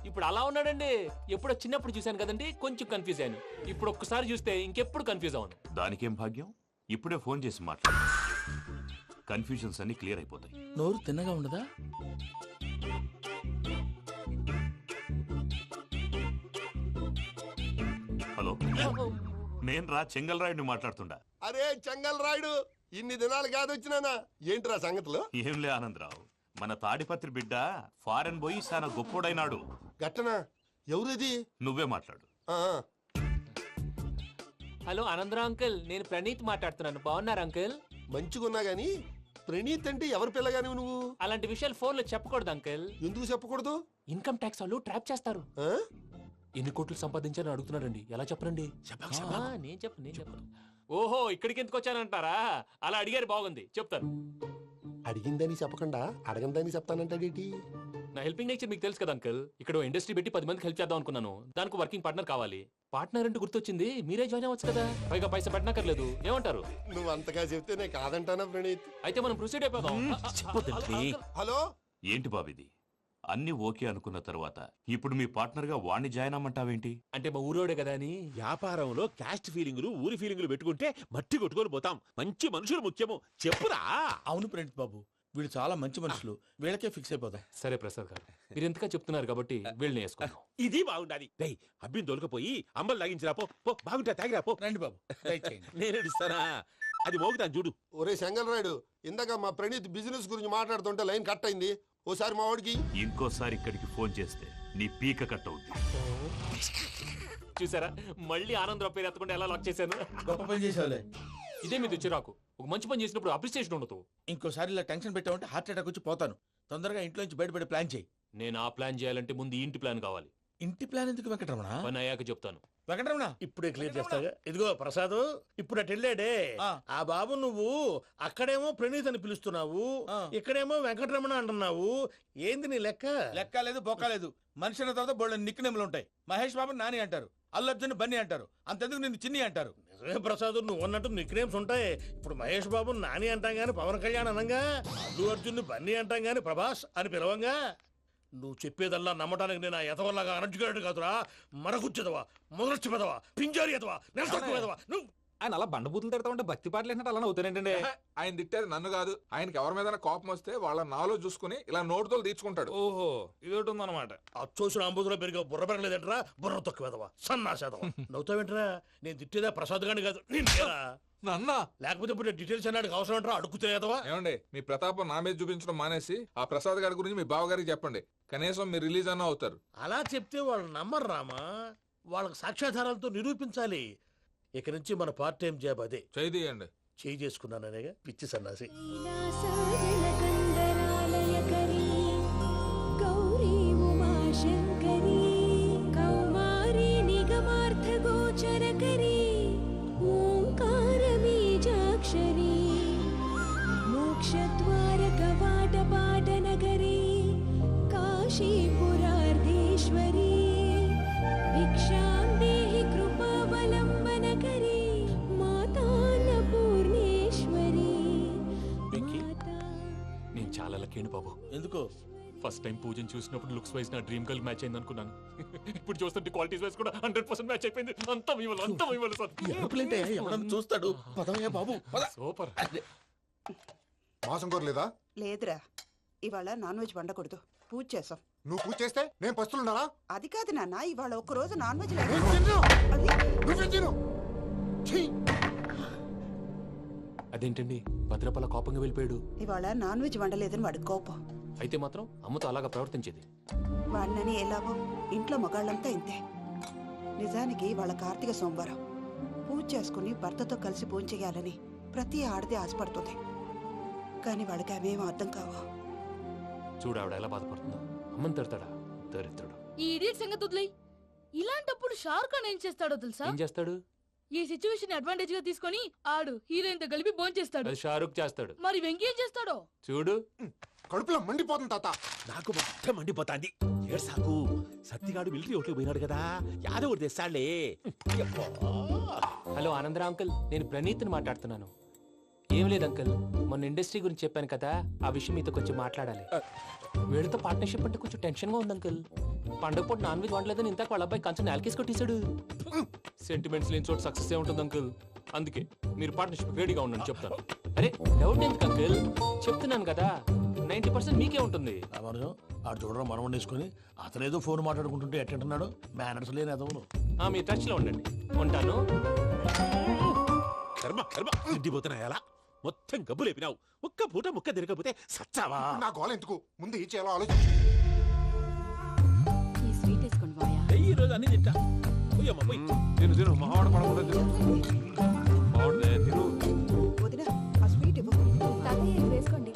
ఇప్పుడు అలా ఉన్నాడండి. ఎప్పుడో చిన్నప్పుడు చూశాను కదండి, కొంచెం కన్ఫ్యూజ్ అయ్యాను. ఇప్పుడు ఒక్కసారి చూస్తే ఇంకెప్పుడు కన్ఫ్యూజ్ అవును. దానికేం భాగ్యం, ఇప్పుడే ఫోన్ చేసి మాట్లాడు. కన్ఫ్యూజన్స్ అన్ని క్లియర్ అయిపోతాయి. నోరు తిన్నగా ఉండదా? హలో, నేను రా చెంగల్ రాయుడిని మాట్లాడుతుండా. అరే చెంగల్ రాయుడు, ఇన్ని దినాలు కాదు వచ్చినానా? ఏంట్రా సంగతులు? ఏంలే ఆనందరావు, మన తాడిపత్రి బిడ్డ ఫారెన్ పోయి చాలా గొప్పోడైనాడు. గట్టనా? ఎవరిది? నువ్వే మాట్లాడు. హలో ఆనందరావు అంకుల్, నేను ప్రణీత్ మాట్లాడుతున్నాను. బాగున్నారు అంకుల్? మంచిగున్నా గాని ప్రణీత్ అంటే ఎవరి పిల్లగాని నువ్వు? అలాంటి విషయాలు ఫోన్ లో చెప్పకూడదు అంకుల్. ఎందుకు చెప్పకూడదు? ఇన్కమ్ ట్యాక్స్ వాళ్ళు ట్రాప్ చేస్తారు. ఆ? ఎన్ని కోట్లు సంపాదించాలని అడుగుతున్నారండి. ఎలా చెప్పరండి? నేను చెప్పను. ఓహో, ఇక్కడికి ఎందుకు వచ్చానంటారా? అలా అడిగారు, బాగుంది, చెప్తాను. అడిగిందని చెప్పకుండా అడగందని చెప్తానంటాడేటి? నా హెల్పింగ్ నేచర్ మీకు తెలుసు కదా అంకుల్. ఇక్కడ ఇండస్ట్రీ పెట్టి 10 మందికి హెల్ప్ చేద్దాం అనుకున్నాను. దానికి వర్కింగ్ పార్ట్నర్ కావాలి. పార్ట్నర్ అంటే గుర్తొచ్చింది, మీరే జాయిన్ అవ్వచ్చు కదా. పైగా పైసా పెట్టనక్కర్లేదు. ఏమంటారు? నువ్వు అంతగా చెప్తే నేను కాదంటానా ప్రణీత్? అయితే మనం ప్రొసీడ్ అయిపోదాం. హలో, ఏంటి బాబిది, అన్ని ఓకే అనుకున్న తర్వాత ఇప్పుడు మీ పార్ట్నర్ గా వాణ్ణి జాయిన్ అమ్మంటావేంటి? అంటే మా ఊరోడే కదా అని. వ్యాపారంలో క్యాస్ట్ ఫీలింగులు, ఊరి ఫీలింగులు పెట్టుకుంటే మట్టి కొట్టుకొని పోతాం. మంచి మనుషులు ముఖ్యము. చెప్పురా. అవును ప్రణీత్ బాబు, వీళ్ళు చాలా మంచి మనుషులు. వీళ్ళకే ఫిక్స్ అయిపోదాం. సరే ప్రసాద్ గారు, మీరు ఎంతగా చెప్తున్నారు కాబట్టి వీళ్ళని వేసుకున్నాం. ఇది బాగుండాలి. డై అబ్బిని దొలకపోయి అంబలు లాగించిరా పో. పో బాగుంటా, తాగిరా పో. రండి బాబు, దయచేయండి. నేను ఇస్తానా? అది మోగుతాను చూడు. ఒరే చెంగల్ రాయుడు, ఇందాక మా ప్రణీత్ బిజినెస్ గురించి మాట్లాడుతుంటే లైన్ కట్ అయింది. ఓసారి మా వాడికి ఇంకోసారి ఇక్కడికి ఫోన్ చేస్తే నీ పీక కట్ అవుద్ది. చూసారా, మళ్ళీ ఆనందరావు పేరు ఎత్తకుండా ఎలా లాక్ చేశాను. గొప్ప పని చేసేవాళ్ళే. ఇదే మీ చిరాకు. ఒక మంచి పని చేసినప్పుడు అప్రిసియేషన్ ఉండదు. ఇంకోసారి ఇలా టెన్షన్ పెట్టామంటే హార్ట్ అటాక్ వచ్చి పోతాను. తొందరగా ఇంట్లో నుంచి బయటపడే ప్లాన్ చేయి. నేను ఆ ప్లాన్ చేయాలంటే ముందు ఈ ఇంటి ప్లాన్ కావాలి. ఇంటి ప్లాన్ ఎందుకు వెంకటరమణ? పని అయ్యాక చెప్తాను. వెంకటరమణ ఇప్పుడే క్లియర్ చేస్తాగా. ఇదిగో ప్రసాద్, ఇప్పుడు అటు వెళ్ళాడే ఆ బాబు, నువ్వు అక్కడేమో ప్రణీత్ అని పిలుస్తున్నావు, ఇక్కడేమో వెంకటరమణ అంటున్నావు. ఏంది నీ లెక్క? లెక్క లేదు, బొక్క లేదు. మనిషి అన్న తర్వాత బోళ్ళ నిక్నెములు ఉంటాయి. మహేష్ బాబు నాని అంటారు, అల్లు అర్జున్ బన్నీ అంటారు, అంతెందుకు నిన్ను చిన్ని అంటారు. నిజమే ప్రసాద్, నువ్వు అన్నట్టు నిక్నేమ్స్ ఉంటాయి. ఇప్పుడు మహేష్ బాబు నాని అంటాం గాని పవన్ కళ్యాణ్ అనంగా, అల్లు అర్జున్ బన్నీ అంటాం గాని ప్రభాస్ అని పిలవంగా. నువ్వు చెప్పేదల్లా నమ్మటానికి నేను ఎతవల్లాగా అనర్జుకేటెడ్ కాదురా. మరగుచ్చదవా, మొదలచ్చి పెదవా, పింజారి ఎదవా, నెలసొక్కు పెదవా. నువ్వు ఆయన అలా బండబూతులు తిడతా ఉంటే భక్తి పాటలు ఏంటంటే అలా అవుతానంటే. ఆయన తిట్టేది నన్ను కాదు, ఆయనకి ఎవరి మీద కోపం వస్తే వాళ్ళ నాలో చూసుకుని ఇలా నోటుతో తీర్చుకుంటాడు. ఓహో, ఇదొకటి ఉందన్నమాట. అచ్చోసిన అంబుధులో పెరిగే బుర్ర పెరగలేదంటరా, బుర్ర తొక్కువేదవా, సన్నాసేదవా. నవ్వుతావేంటరా? నేను తిట్టేదా ప్రసాద్ గాని కాదు, నన్నా. లేకపోతే ఇప్పుడు డీటెయిల్స్ అన్నాడు అవసరం అంటారా? అడుగుతాయేదవా. ఏమండి, మీ ప్రతాపం నా మీద చూపించడం మానేసి ఆ ప్రసాద్ గారి గురించి మీ బావగారికి చెప్పండి. కనీసం మీరు రిలీజ్ అన్న అవుతారు. అలా చెప్తే వాళ్ళు నమ్మరు రామా. వాళ్ళకి సాక్ష్యాధారాలతో నిరూపించాలి. ఇక నుంచి మన పార్ట్ టైం జాబ్ అదే. చేయండి. చేయి చేసుకున్నాననేగా పిచ్చి సన్నాసి. గౌరీ ఉమాశంకరీ కౌమారీ నిగమార్థగోచరకరీ ఓంకార బీజాక్షరీ మోక్షద్వార కవాట పాట నగరీ లక్ ఏంటి బాబు. ఎందుకు? ఫస్ట్ టైం పూజను చూసినప్పుడు లుక్స్ వైజ్ నా డ్రీమ్ గర్ల్ మ్యాచ్ అయింది అనుకున్నాను. ఇప్పుడు చూస్తుంటే క్వాలిటీస్ వైజ్ కూడా 100% మ్యాచ్ అయిపోయింది. అంతా మీ వల్ల సార్. ఎవడన్నా చూస్తాడు. పదవయ్యా బాబు, పద. సూపర్. మాసం కోరలేదా? లేదురా, ఇవాళ నాన్ వెజ్ వండకూడదు, పూజ చేసాం. నువ్వు పూజ చేస్తే నేను పస్తులున్నారా? అది కాదు నాన్న, ఇవాళ ఒక్క రోజు నాన్ వెజ్ అదేంటండి భద్రపల కోపంగా వెళ్ళిపోయాడు? ఇవాళ నాన్ వెజ్ వండలేదని వాడి కోపం. అయితే మాత్రం అమ్మతో అలాగా ప్రవర్తించేది. వాడినని ఎలాగో ఇంట్లో మగాళ్ళంతా ఇంతే. నిజానికి వాళ్ళ కార్తీక సోమవారం పూజ చేసుకుని భర్తతో కలిసి పూజ చేయాలని ప్రతి ఆడది ఆశపడుతుంది. కానీ వాడికి అవేం అర్థం కావు. చూడు ఆవిడ ఎలా బాధపడుతుందో. అమ్మని తిడతాడా దరిద్రుడు. ఈ ఇడియట్ సంగతి వదిలేయ్. ఇలాంటప్పుడు షారుఖ్ ఖాన్ ఏం చేస్తాడో తెలుసా? ఏం చేస్తాడు? ఈ సిచ్యువేషన్ అడ్వాంటేజ్ గా తీసుకొని ఆడు హీరోయిన్ తో కలిపి బోన్ చేస్తాడు. అది షారుఖ్ చేస్తాడు. మరి వెంకీ ఏం చేస్తాడో చూడు. కడుపులో మండిపోతుంది తాత. నాకు మొత్తం మండిపోతాంది. ఏడు సాకు సత్తిగాడు మిలిటరీ ఒకటి పోయినాడు కదా, యాదవ్ ఒకటి తెస్తాడులే. హలో ఆనందరా అంకుల్, నేను ప్రణీత్ని మాట్లాడుతున్నాను. ఏం లేదు అంకుల్, మొన్న ఇండస్ట్రీ గురించి చెప్పాను కదా, ఆ విషయం మీతో కొంచెం మాట్లాడాలి. వీడితో పార్ట్నర్షిప్ అంటే కొంచెం టెన్షన్ గా ఉంది అంకుల్. పండగ పూట నాన్ వెజ్ వండలేదని ఇంతకు వాళ్ళ అబ్బాయి కంచెం నేలకేసి కొట్టేశాడు. సెంటిమెంట్స్ లేని చోట సక్సెస్ ఏ ఉంటుంది అంకుల్. అందుకే మీరు పార్ట్నర్షిప్ రెడీగా ఉండండి చెప్తాను. అరే డౌట్ ఎందుకు అంకుల్, చెప్తున్నాను కదా 90% మీకే ఉంటుంది. ఆడు చూడడం మనం వండేసుకొని అతనేదో ఫోన్ మాట్లాడుకుంటుంటే ఎట్టంటున్నాడు. మేనర్స్ లేని అదవును. మీ టచ్ లో ఉండండి. ఉంటాను. కర్మ కర్మ తిండిపోతున్నా ఎలా మొత్తం గబ్బు లేపినావు. ఒక్క పూట ముక్క తిరగకపోతే సచ్చావా? నా గోల ఎందుకు, ముందు ఈ చేయాలో ఆలోచించు. ఈ స్వీట్ వేసుకోండి బాయా. ఈ రోజు అన్ని తింటా. పోయమ్మ పోయి. తిను మావాడ పడకుండా తిను. వదిన, ఆ స్వీట్ ఇవ్వకు. తాతయ్య ఇది వేసుకోండి.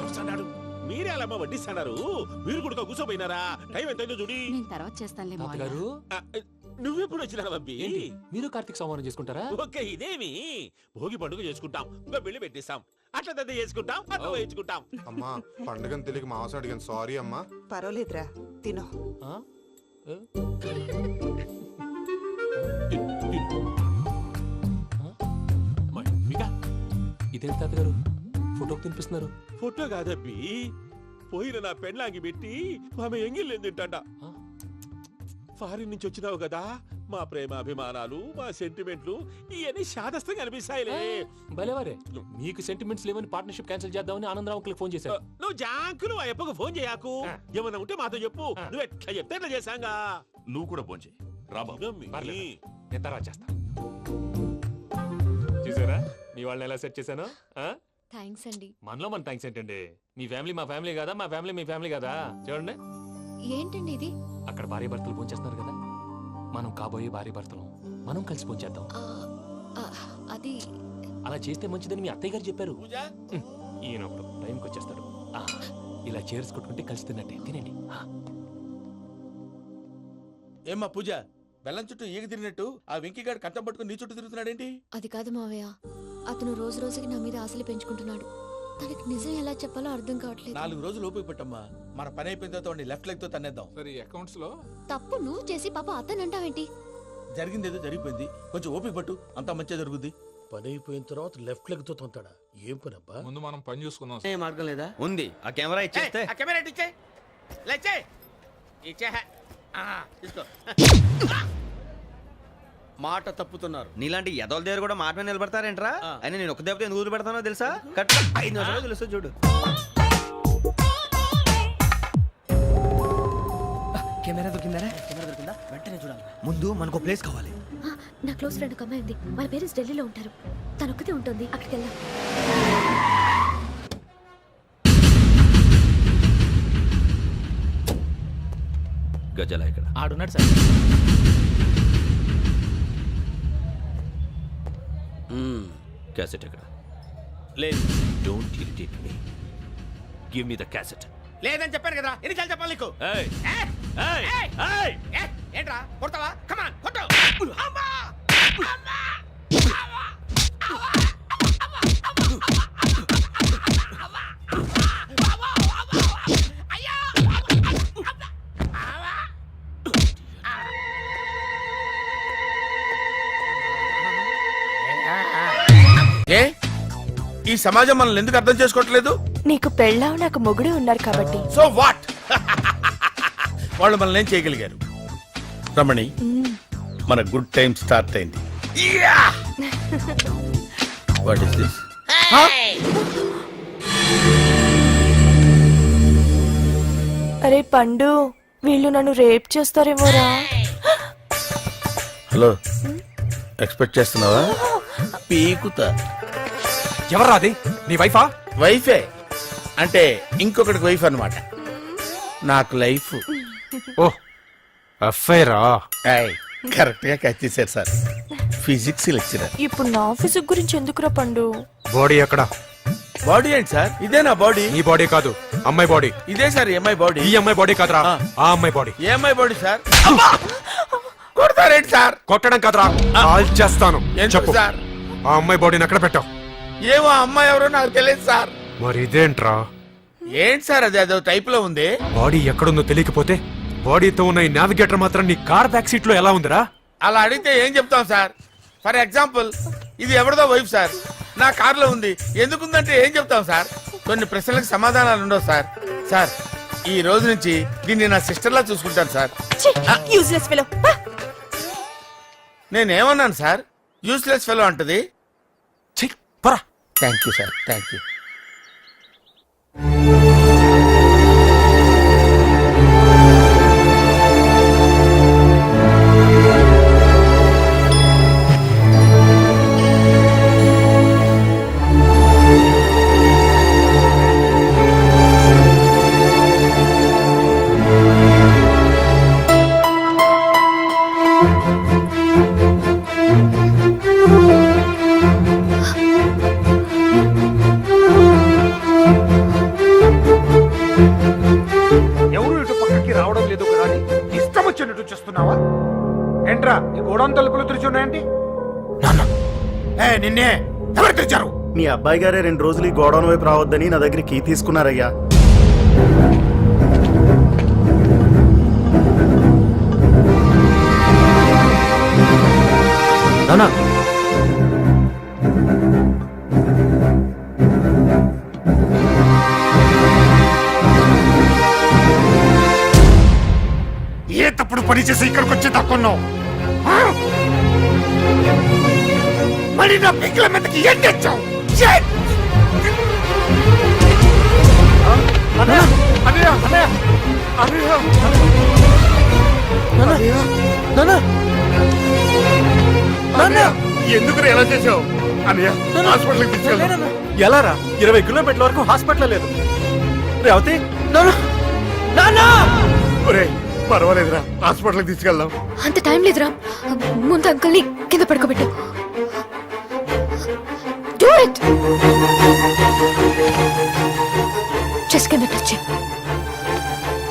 వస్తాడు. మీరే అలా వడ్డిస్తాడారు. మీరు కూడా కూర్చోపోయినారా? టైం ఎంతైందో చూడి. నేను తర్వాత చేస్తానులే మావయ్య. తాతగారు నువ్వెప్పుడు వచ్చినా అబ్బి? ఏంటి మీరు కార్తీక్ సంహారం చేసుకుంటారా? ఓకే, ఇదేమి భోగి పండుగ చేసుకుంటాం, ఇంకా పెళ్లి పెట్టేస్తాం, అట్లా దద్ద చేసుకుంటాం, అట్లా వేయించుకుంటాం. అమ్మా పండుగని తెలియక మాసం అడిగాను, సారీ అమ్మా. పర్వాలేదురా, తినో. ఆ? ఏ? ఇదేంటి తాతగారు ఫోటోకి తినిపిస్తున్నారు? ఫోటో కాదబ్బి, పోయిన నా పెళ్ళాంగి పెట్టి ఆమె ఎంగిల్లేం తింటాడ. ఫారిన్ నుంచి వచ్చినావు కదా, మా ప్రేమ అభిమానాలు, మా సెంటిమెంట్లు ఇవన్నీ శాదస్తంగా అనిపిస్తాయిలే. భలేవారే, మీకు సెంటిమెంట్స్ లేవని పార్ట్నర్షిప్ క్యాన్సిల్ చేద్దామని ఆనందరావు అంకుల్కి ఫోన్ చేశారు. నువ్వు జాంకులు ఆ అప్పకు ఫోన్ చేయకు. ఏమన్నా ఉంటే మాతో చెప్పు. నువ్వు ఎట్లా చెప్తే ఎట్లా చేశాంగా. నువ్వు కూడా ఫోన్ చేయి. రాబా పర్లేదు, నేను తర్వాత చేస్తా. చూసారా మీ వాళ్ళని ఎలా సెట్ చేశాను? థ్యాంక్స్ అండి. మనలో మన థ్యాంక్స్ ఏంటండి? మీ ఫ్యామిలీ మా ఫ్యామిలీ కదా, మా ఫ్యామిలీ మీ ఫ్యామిలీ కదా. చూడండి, ఏంటండి ఇది? అక్కడ భార్య భర్తలు ఫోన్ చేస్తున్నారు కదా, మనం కాబోయే భార్య భర్తలు మనం కలిసి ఫోన్ చేద్దాం. అది అలా చేస్తే మంచిదని మీ అత్తయ్య గారు చెప్పారు. పూజ ఈయన ఒకడు టైంకి వచ్చేస్తాడు. ఇలా చేర్స్ కొట్టుకుంటే కలిసి తిన్నట్టే. తినండి. ఏమ్మా పూజ, బెల్లం చుట్టూ ఈగ తిరిగినట్టు ఆ వెంకీగాడు కంచం పట్టుకుని నీ చుట్టూ తిరుగుతున్నాడేంటి? అది కాదు మావయ్య, అతను రోజు రోజుకి నా మీద ఆశలు పెంచుకుంటున్నాడు. తనకి నిజం ఎలా చెప్పాలో అర్థం కావట్లేదు. 4 రోజులు ఓపిక పట్టమ్మా, మన పని అయిపోయిన తర్వాత వాడిని లెఫ్ట్ లెగ్ తో తన్నేద్దాం. సరే అకౌంట్స్ లో తప్పు నువ్వు చేసి పాప అతను అంటావేంటి? జరిగింది ఏదో జరిగిపోయింది, కొంచెం ఓపిక పట్టు, అంతా మంచిగా జరుగుద్ది. పని అయిపోయిన తర్వాత లెఫ్ట్ లెగ్ తో తొంతాడా? ఏం పని అబ్బా? ముందు మనం పని చూసుకుందాం. ఏ మార్గం లేదా? ఉంది. ఆ కెమెరా ఇచ్చేస్తే ఆ కెమెరా ఇచ్చే లేచే ఇచ్చే తీసుకో. మాట తప్పుతున్నారు. నీలాంటి ఎదల దగ్గర కూడా మాట మీద నిలబడతారేంట్రా? అయినా నేను ఒక దెబ్బతో ఎందుకు పెడతానో తెలుసా? కట్ 5 నిమిషాలు తెలుసు చూడు. కెమెరా దొరికిందా? వెంటనే చూడాలి. ముందు మనకు ప్లేస్ కావాలి. నా క్లోజ్ ఫ్రెండ్ ఒక అమ్మాయి ఉంది, వాళ్ళ పేరెంట్స్ ఢిల్లీలో ఉంటారు. తను ఒక్కతే ఉంటుంది, అక్కడికి వెళ్దాం. గజాల ఇక్కడ ఆడున్నాడు సార్. క్యాసెట్ ఎక్కడ? లేదు. Don't irritate me. Give me the cassette. లేదని చెప్పాను కదా, ఎన్నిసార్లు చెప్పాలి నీకు? ఏంట్రా కొడతావా? కమాన్ కొట్టు. అమ్మా! అమ్మా! అయ్యా! ఈ సమాజం మనల్ని ఎందుకు అర్థం చేసుకోవట్లేదు? నీకు పెళ్ళావు నాకు మొగుడు ఉన్నారు కాబట్టి. So what? వాళ్ళు మనల్ని ఏం చేయగలిగారు? రమణి, మన గుడ్ టైం స్టార్ట్ అయింది. What is this? అరే పండు, వీళ్ళు నన్ను రేప్ చేస్తారేమోరా. హలో, ఎక్స్పెక్ట్ చేస్తున్నావా? పీకుతా. ఎవరా అది? నీ వైఫా? వైఫే అంటే ఇంకొకటికి వైఫ్ అన్నమాట. నాకు లైఫ్. ఓ అఫైరా? కరెక్ట్ గా క్యాచ్ చేశారు సార్. Physics lecturer. ఇప్పుడు నా ఫిజిక్ గురించి ఎందుకురా పండు? బాడీ ఎక్కడ? బాడీ ఏంటి సార్? ఇదే నా బాడీ. నీ బాడీ కాదు, అమ్మాయి బాడీ. ఇదే సార్ ఈ అమ్మాయి బాడీ. ఈ అమ్మాయి బాడీ కాదురా, ఆ అమ్మాయి బాడీ. ఏ అమ్మాయి బాడీ సార్? కొడతారేంటి సార్? కొట్టడం కాదురా, కాల్ చేస్తాను. చెప్పు సార్, ఆ అమ్మాయి బాడీని ఎక్కడ పెట్టావు? ఏమో అమ్మాయి ఎవరో నాకు తెలియదు సార్. మరి ఇదేంట్రా? ఏంటి సార్ అది? అదో టైప్ లో ఉంది. బాడీ ఎక్కడుందో తెలియకపోతే బాడీతో ఉన్న ఈ నావిగేటర్ మాత్రం నీ కార్ బ్యాక్ సీట్ లో ఎలా ఉందిరా? అలా అడిగితే ఏం చెప్తాం సార్? ఫర్ ఎగ్జాంపుల్, ఇది ఎవరిదో వైఫ్ సార్, నా కార్ లో ఉంది. ఎందుకుందంటే ఏం చెప్తాం సార్? కొన్ని ప్రశ్నలకు సమాధానాలు ఉండవు సార్. సార్, ఈ రోజు నుంచి దీన్ని నా సిస్టర్ లా చూసుకుంటాను సార్. Useless fellow. నేనేమన్నాను సార్? యూస్లెస్ ఫెలో అంటది. Thank you sir, thank you. ఎవరు ఇటు పక్కకి రావడం లేదు కదా అని ఇష్టం వచ్చినట్టు చేస్తున్నావా? ఏంట్రా ఈ గోడౌన్ తలుపులు తెరిచున్నాయండి? నిన్నే ఎవరు తెరిచారు? మీ అబ్బాయి గారే 2 రోజులు ఈ గోడౌన్ వైపు రావద్దని నా దగ్గర కీ తీసుకున్నారయ్యా. నానా, ఏ తప్పుడు పని చేసి ఇక్కడికి వచ్చి తక్కున్నావు? మరి నా పిక్కల మీదకి ఏం తెచ్చావు? ఎందుకు ఎలా చేసావు? అన్నయ్య, హాస్పిటల్కి తీసుకెళ్తాను. ఎలా రా? 20 కిలోమీటర్ల వరకు హాస్పిటల్ లేదు. రేవతి, పర్వాలేదురా, హాస్పిటల్కి తీసుకెళ్దాం. అంత టైం లేదురా, ముందు అంకుల్ని కింద పడుకోబెట్టు. Do it. చెస్ కింద టచ్.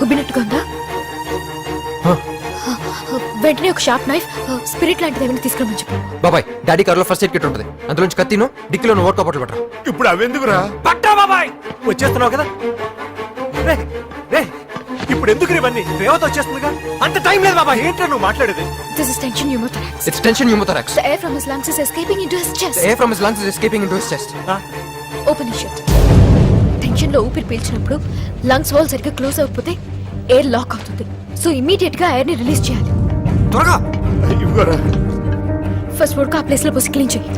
ఉబ్బినట్టుగా ఉందా? వెంటనే ఒక షార్ప్ నైఫ్, స్పిరిట్ లాంటిది ఏమైనా తీసుకురమని చెప్పు. బాబాయ్, డాడీ కార్లో ఫస్ట్ ఎయిడ్ కిట్ ఉంటుంది, అందులోంచి కత్తిను డిక్కీలో ఓట్ కప్పట్లు పట్టరా. ఇప్పుడు అవెందుకురా? పట్టా బాబాయ్, వచ్చేస్తున్నావు కదా. ఇప్పుడు ఎందుకు ఇవన్నీ? రేవతి వచ్చేస్తుందిగా. అంత టైం లేదు బాబాయ్. ఏంట్రా నువ్వు మాట్లాడేది? This is tension pneumothorax. It's tension pneumothorax. The air from his lungs is escaping into his chest. The air from his lungs is escaping into his chest. Open his shirt. Tension లో ఊపిరి పీల్చినప్పుడు lungs wall సరిగ్గా close అవ్వకపోతే air lock అవుతుంది. So immediate గా air ని release చేయాలి. త్వరగా. First vodka ఆ ప్లేస్ లో పోసి క్లీన్ చెయ్యి.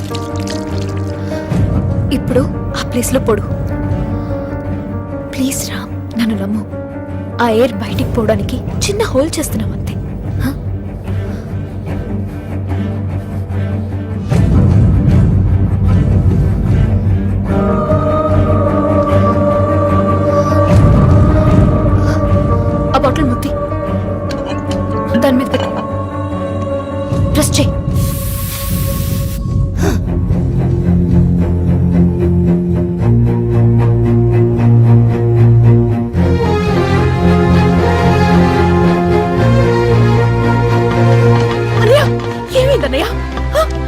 ఇప్పుడు ఆ ప్లేస్ లో పొడు. ప్లీజ్ రామ్, నన్ను నమ్ము. ఆ ఎయిర్ బయటికి పోవడానికి చిన్న హోల్ చేస్తున్నాం అంతే. ఆ బాటిల్ ముత్తి దాని మీద పెట్టు. ప్రెస్ చెయ్యి.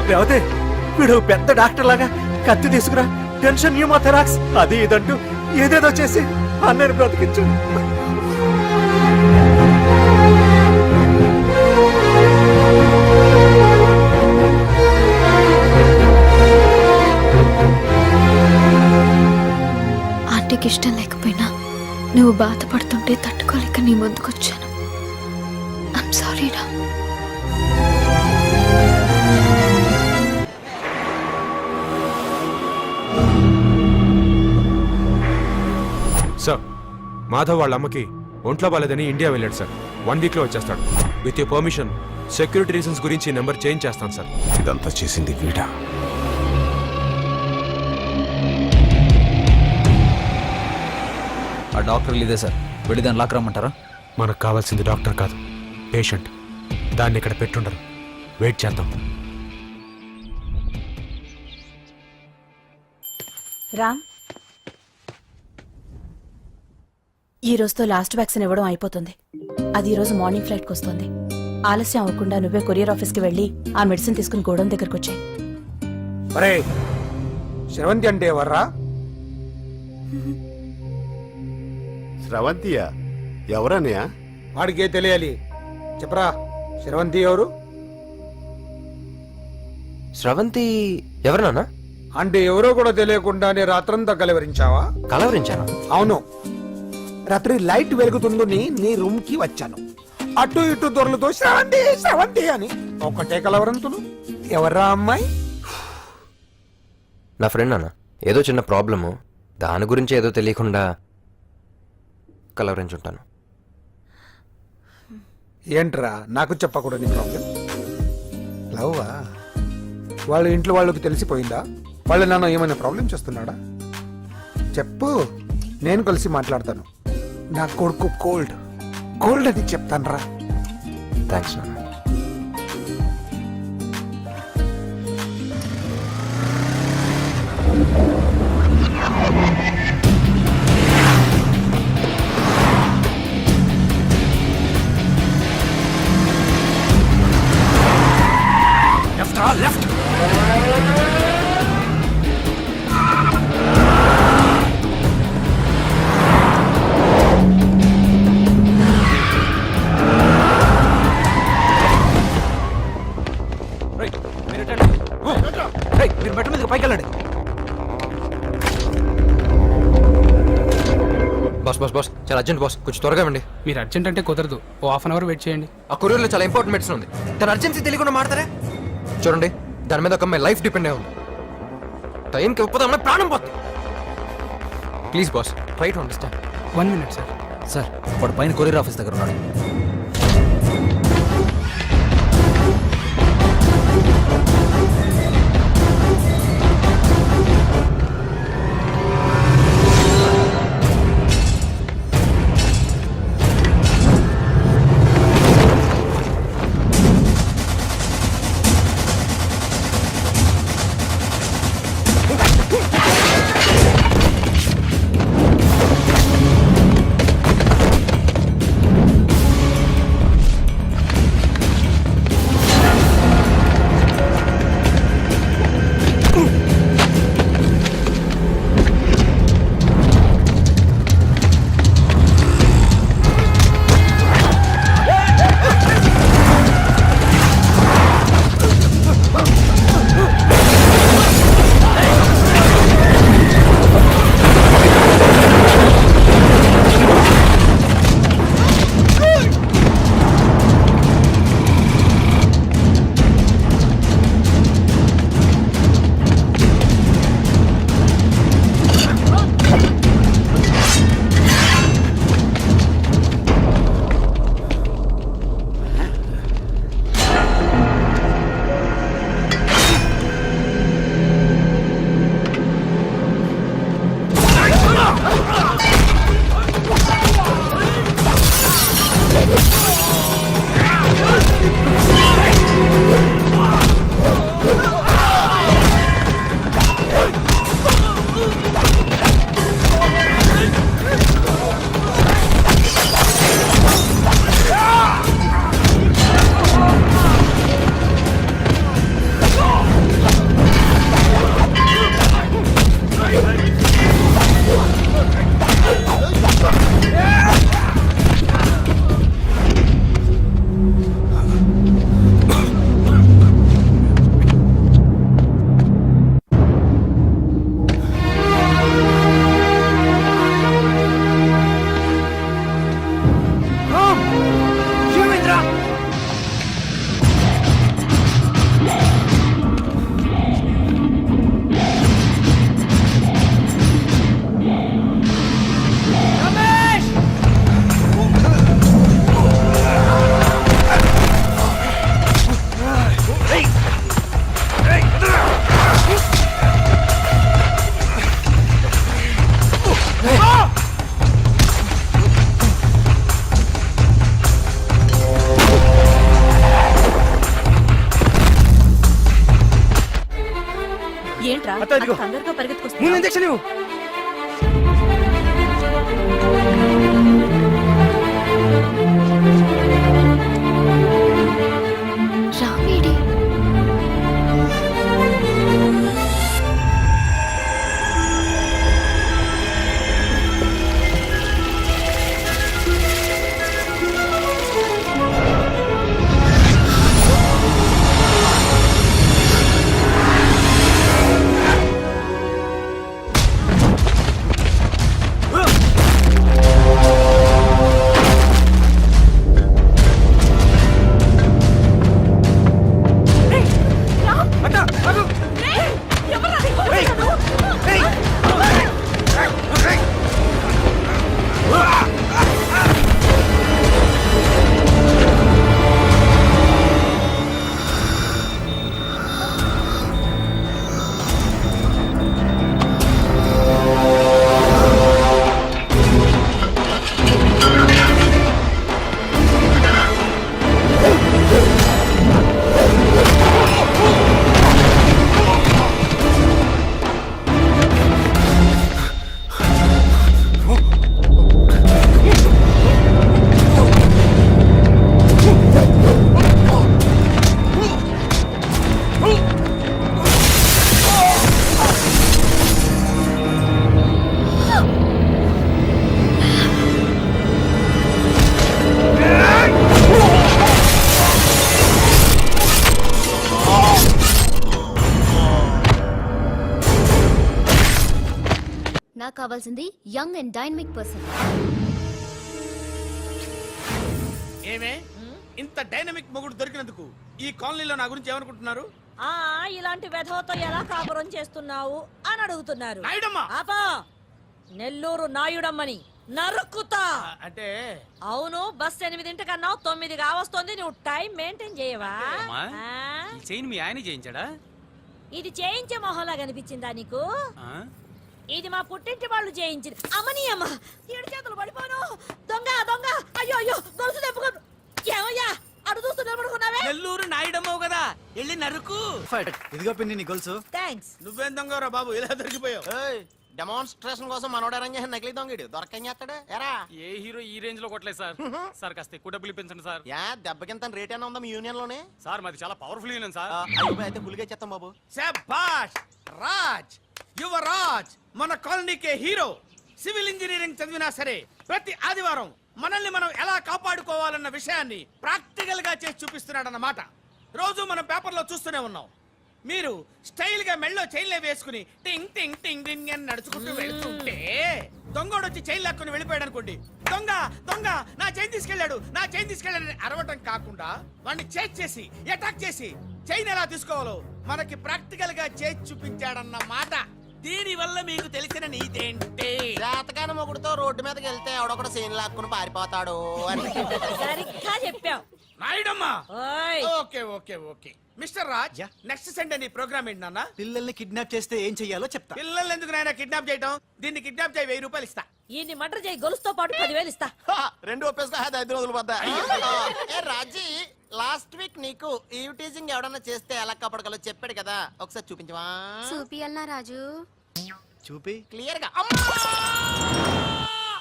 రేవతి, వీడు పెద్ద డాక్టర్ లాగా కత్తి తీసుకురా, టెన్షన్ న్యూమోథెరాక్స్ అది ఇదంటూ ఏదేదో చేసి అన్నయ్యని బ్రతికించు. నాకు ఇష్టం లేకపోయినా నువ్వు బాధపడుతుంటే తట్టుకోలేక నీ ముందుకొచ్చాను. ఐమ్ సారీ రా. సార్, మాధవ్ వాళ్ళ అమ్మకి ఒంట్లో బాలేదని ఇండియా వెళ్ళాడు సార్. 1 వీక్ లో వచ్చేస్తాడు. With you permission security reasons గురించి నెంబర్ చేంజ్ చేస్తాను సార్. ఇదంతా చేసింది వీడా? ఆ డాక్టర్ ఇదే సార్, వెళ్ళి దాన్ని లాక్ రమ్మంటారా? మనకు కావాల్సింది డాక్టర్ కాదు, పేషెంట్. దాన్ని ఇక్కడ పెట్టుండరు. వెయిట్ చేద్దాం. రామ్, ఈ రోజుతో లాస్ట్ వ్యాక్సిన్ ఇవ్వడం అయిపోతుంది. అది ఈ రోజు మార్నింగ్ ఫ్లైట్కి వస్తుంది. ఆలస్యం అవ్వకుండా నువ్వే కొరియర్ ఆఫీస్కి వెళ్ళి ఆ మెడిసిన్ తీసుకుని గోడౌన్ దగ్గరకు వచ్చాయి. అరే శ్రవంతి అంటే ఎవర్రా? స్రవంతియా? ఎవరన్నయ్యా? వాడికే తెలియాలి. చెప్పరా, శ్రవంతి ఎవరు? స్రవంతి ఎవరు నాన్న? అంటే ఎవరో కూడా తెలియకుండానే రాత్రంతా కలవరించావా? కలవరించాను. అవును, రాత్రి లైట్ వెలుగుతుందని నీ రూమ్ కి వచ్చాను. అటు ఇటు దొరలతో శ్రవంతి శ్రవంతి అని ఒకటే కలవరంతులు. ఎవర్రా అమ్మాయి? నా ఫ్రెండ్ నాన్న. ఏదో చిన్న ప్రాబ్లము, దాని గురించి ఏదో తెలియకుండా కలవరించుంటాను. ఏంట్రా నాకు చెప్పకూడని ప్రాబ్లం? లవ్వా? వాళ్ళ ఇంట్లో వాళ్ళకి తెలిసిపోయిందా? వాళ్ళు నన్ను ఏమైనా ప్రాబ్లం చేస్తున్నాడా? చెప్పు, నేను కలిసి మాట్లాడతాను. నా కొడుకు కోల్డ్ కోల్డ్ అని చెప్తాను రా. థ్యాంక్స్ నాన్న. లెఫ్ట్. మీరు బెట్ట మీద పైకి వెళ్ళండి. బాస్ బాస్ బాస్, చాలా అర్జెంట్ బాస్, కొంచెం త్వరగా ఇవ్వండి. మీరు అర్జెంట్ అంటే కుదరదు. ఓ హాఫ్ అన్ అవర్ వెయిట్ చేయండి. ఆ కొరియర్లో చాలా ఇంపార్టెంట్ మెడిసిన్ ఉంది. తన అర్జెన్సీ తెలియకుండా మాడతారే. చూడండి, దాని మీద ఒక అమ్మాయి లైఫ్ డిపెండ్ అయి ఉంది. టైంకి ఇవ్వకపోతే అమ్మాయి ప్రాణం పోతుంది. Please boss, try to understand. 1 minute sir. Sir, వాడు పైన కొరియర్ ఆఫీస్ దగ్గర ఉన్నాడు. రా అత్త, ఇదిగో. తొందరగా పరిగెత్తుకొస్తా ముందు ఇంజక్షన్ ఇవ్వు. రామేడి నాకు కావాల్సింది యంగ్ అండ్ డైనమిక్ పర్సన్. ఏమే ఇంత డైనమిక్ మొగుడు దొరికినందుకు ఈ కాలనీలో నా గురించి ఏమనుకుంటున్నారు? ఆ ఇలాంటి వెధవతో ఎలా కాపురం చేస్తున్నావు అని అడుగుతున్నారు. నాయుడమ్మా! ఆపా! నెల్లూరు నాయుడమ్మని నరుక్కుతా. అంటే అవును, బస్ 8:00 9 కావస్తుంది. నువ్వు టైం మెయింటైన్ చేయవా? చైన్ మీ ఆయన చేయించాడా? ఇది చేయించే మొహంలా కనిపించిందా నీకు? ఇది మా పుట్టింటి వాళ్ళు చేయించింది. అమ్మని అమ్మ ఏడు చేతులు పడిపోను. దొంగ దొంగ అయ్యో అయ్యో గొలుసు తెప్పుకోను. ఏమయ్యా అడు చూస్తూ నిలబడుకున్నావే? నెల్లూరు నాయుడమ్మవు కదా, వెళ్ళి నరుకు. ఇదిగో పిన్ని నీ గొలుసు. థ్యాంక్స్. నువ్వేం దొంగరా బాబు ఇలా దొరికిపోయావు? డెమాన్స్ట్రేషన్ కోసం మనోడేరం చేసిన నకిలీ దొంగడు దొరకని చేస్తాడు ఎరా? ఏ హీరో ఈ రేంజ్ లో కొట్టలేదు సార్. సార్ కాస్త ఎక్కువ డబ్బులు ఇప్పించండి సార్. యా దెబ్బకింత రేట్ అయినా ఉందా మీ యూనియన్ లోనే? సార్ మాది చాలా పవర్ఫుల్ యూనియన్ సార్. అయితే గులిగా చేస్తాం బాబు. శభాష్ రాజ్, యువరాజ్, మన కాలనీకే హీరో. సివిల్ ఇంజనీరింగ్ చదివినా సరే ప్రతి ఆదివారం మనల్ని మనం ఎలా కాపాడుకోవాలన్న విషయాన్ని ప్రాక్టికల్ గా చేసి చూపిస్తున్నాడన్నమాట. రోజు మనం పేపర్లో చూస్తూనే ఉన్నాం. మీరు స్టైల్ గా మెళ్ళో చైన్లే వేసుకుని టింగ్ టింగ్ టింగ్ టింగ్ అని నడుచుకుంటూ వెళ్తుంటే దొంగోడు వచ్చి చైన్ లాక్కుని వెళ్ళిపోయాడు అనుకోండి. దొంగ దొంగ నా చైన్ తీసుకెళ్ళాడు, నా చైన్ తీసుకెళ్ళాడని అరవటం కాకుండా వాడిని చేజ్ చేసి అటాక్ చేసి చైన్ ఎలా తీసుకోవాలో మనకి ప్రాక్టికల్ గా చేసి చూపించాడన్న మాట. దీని వల్ల మీకు తెలిసిన నీతేంటి? జాతకాన మొగుడుతో రోడ్డు మీదకి వెళ్తే ఎవడొకడు సీన్ లాక్కుని పారిపోతాడు అని. సరిగ్గా చెప్పావు నాయుడమ్మా. ఓయ్. Okay okay okay mister Raj, next Sunday నీ ప్రోగ్రామ్ ఏంటి నాన్న? పిల్లల్ని కిడ్నాప్ చేస్తే ఏం చెయ్యాలో చెప్తా. పిల్లల్ని ఎందుకు నాయన కిడ్నాప్ చేయటం? దీన్ని కిడ్నాప్ చేయి, 1000 రూపాయలు ఇస్తా. ఈయన్ని మర్డర్ చేయి, గొలుసుతో పాటు 10,000 ఇస్తా. రెండు ఒప్పేసుకో 5 రోజులు పడ్డా. ఏ రాజీ, లాస్ట్ వీక్ నీకు ఈ టీజింగ్ ఎవడన్నా చేస్తే ఎలా కాపాడగలో చెప్పాడు కదా, ఒకసారి చూపించవా? చూపియల్నా రాజు? చూపి క్లియర్ గా.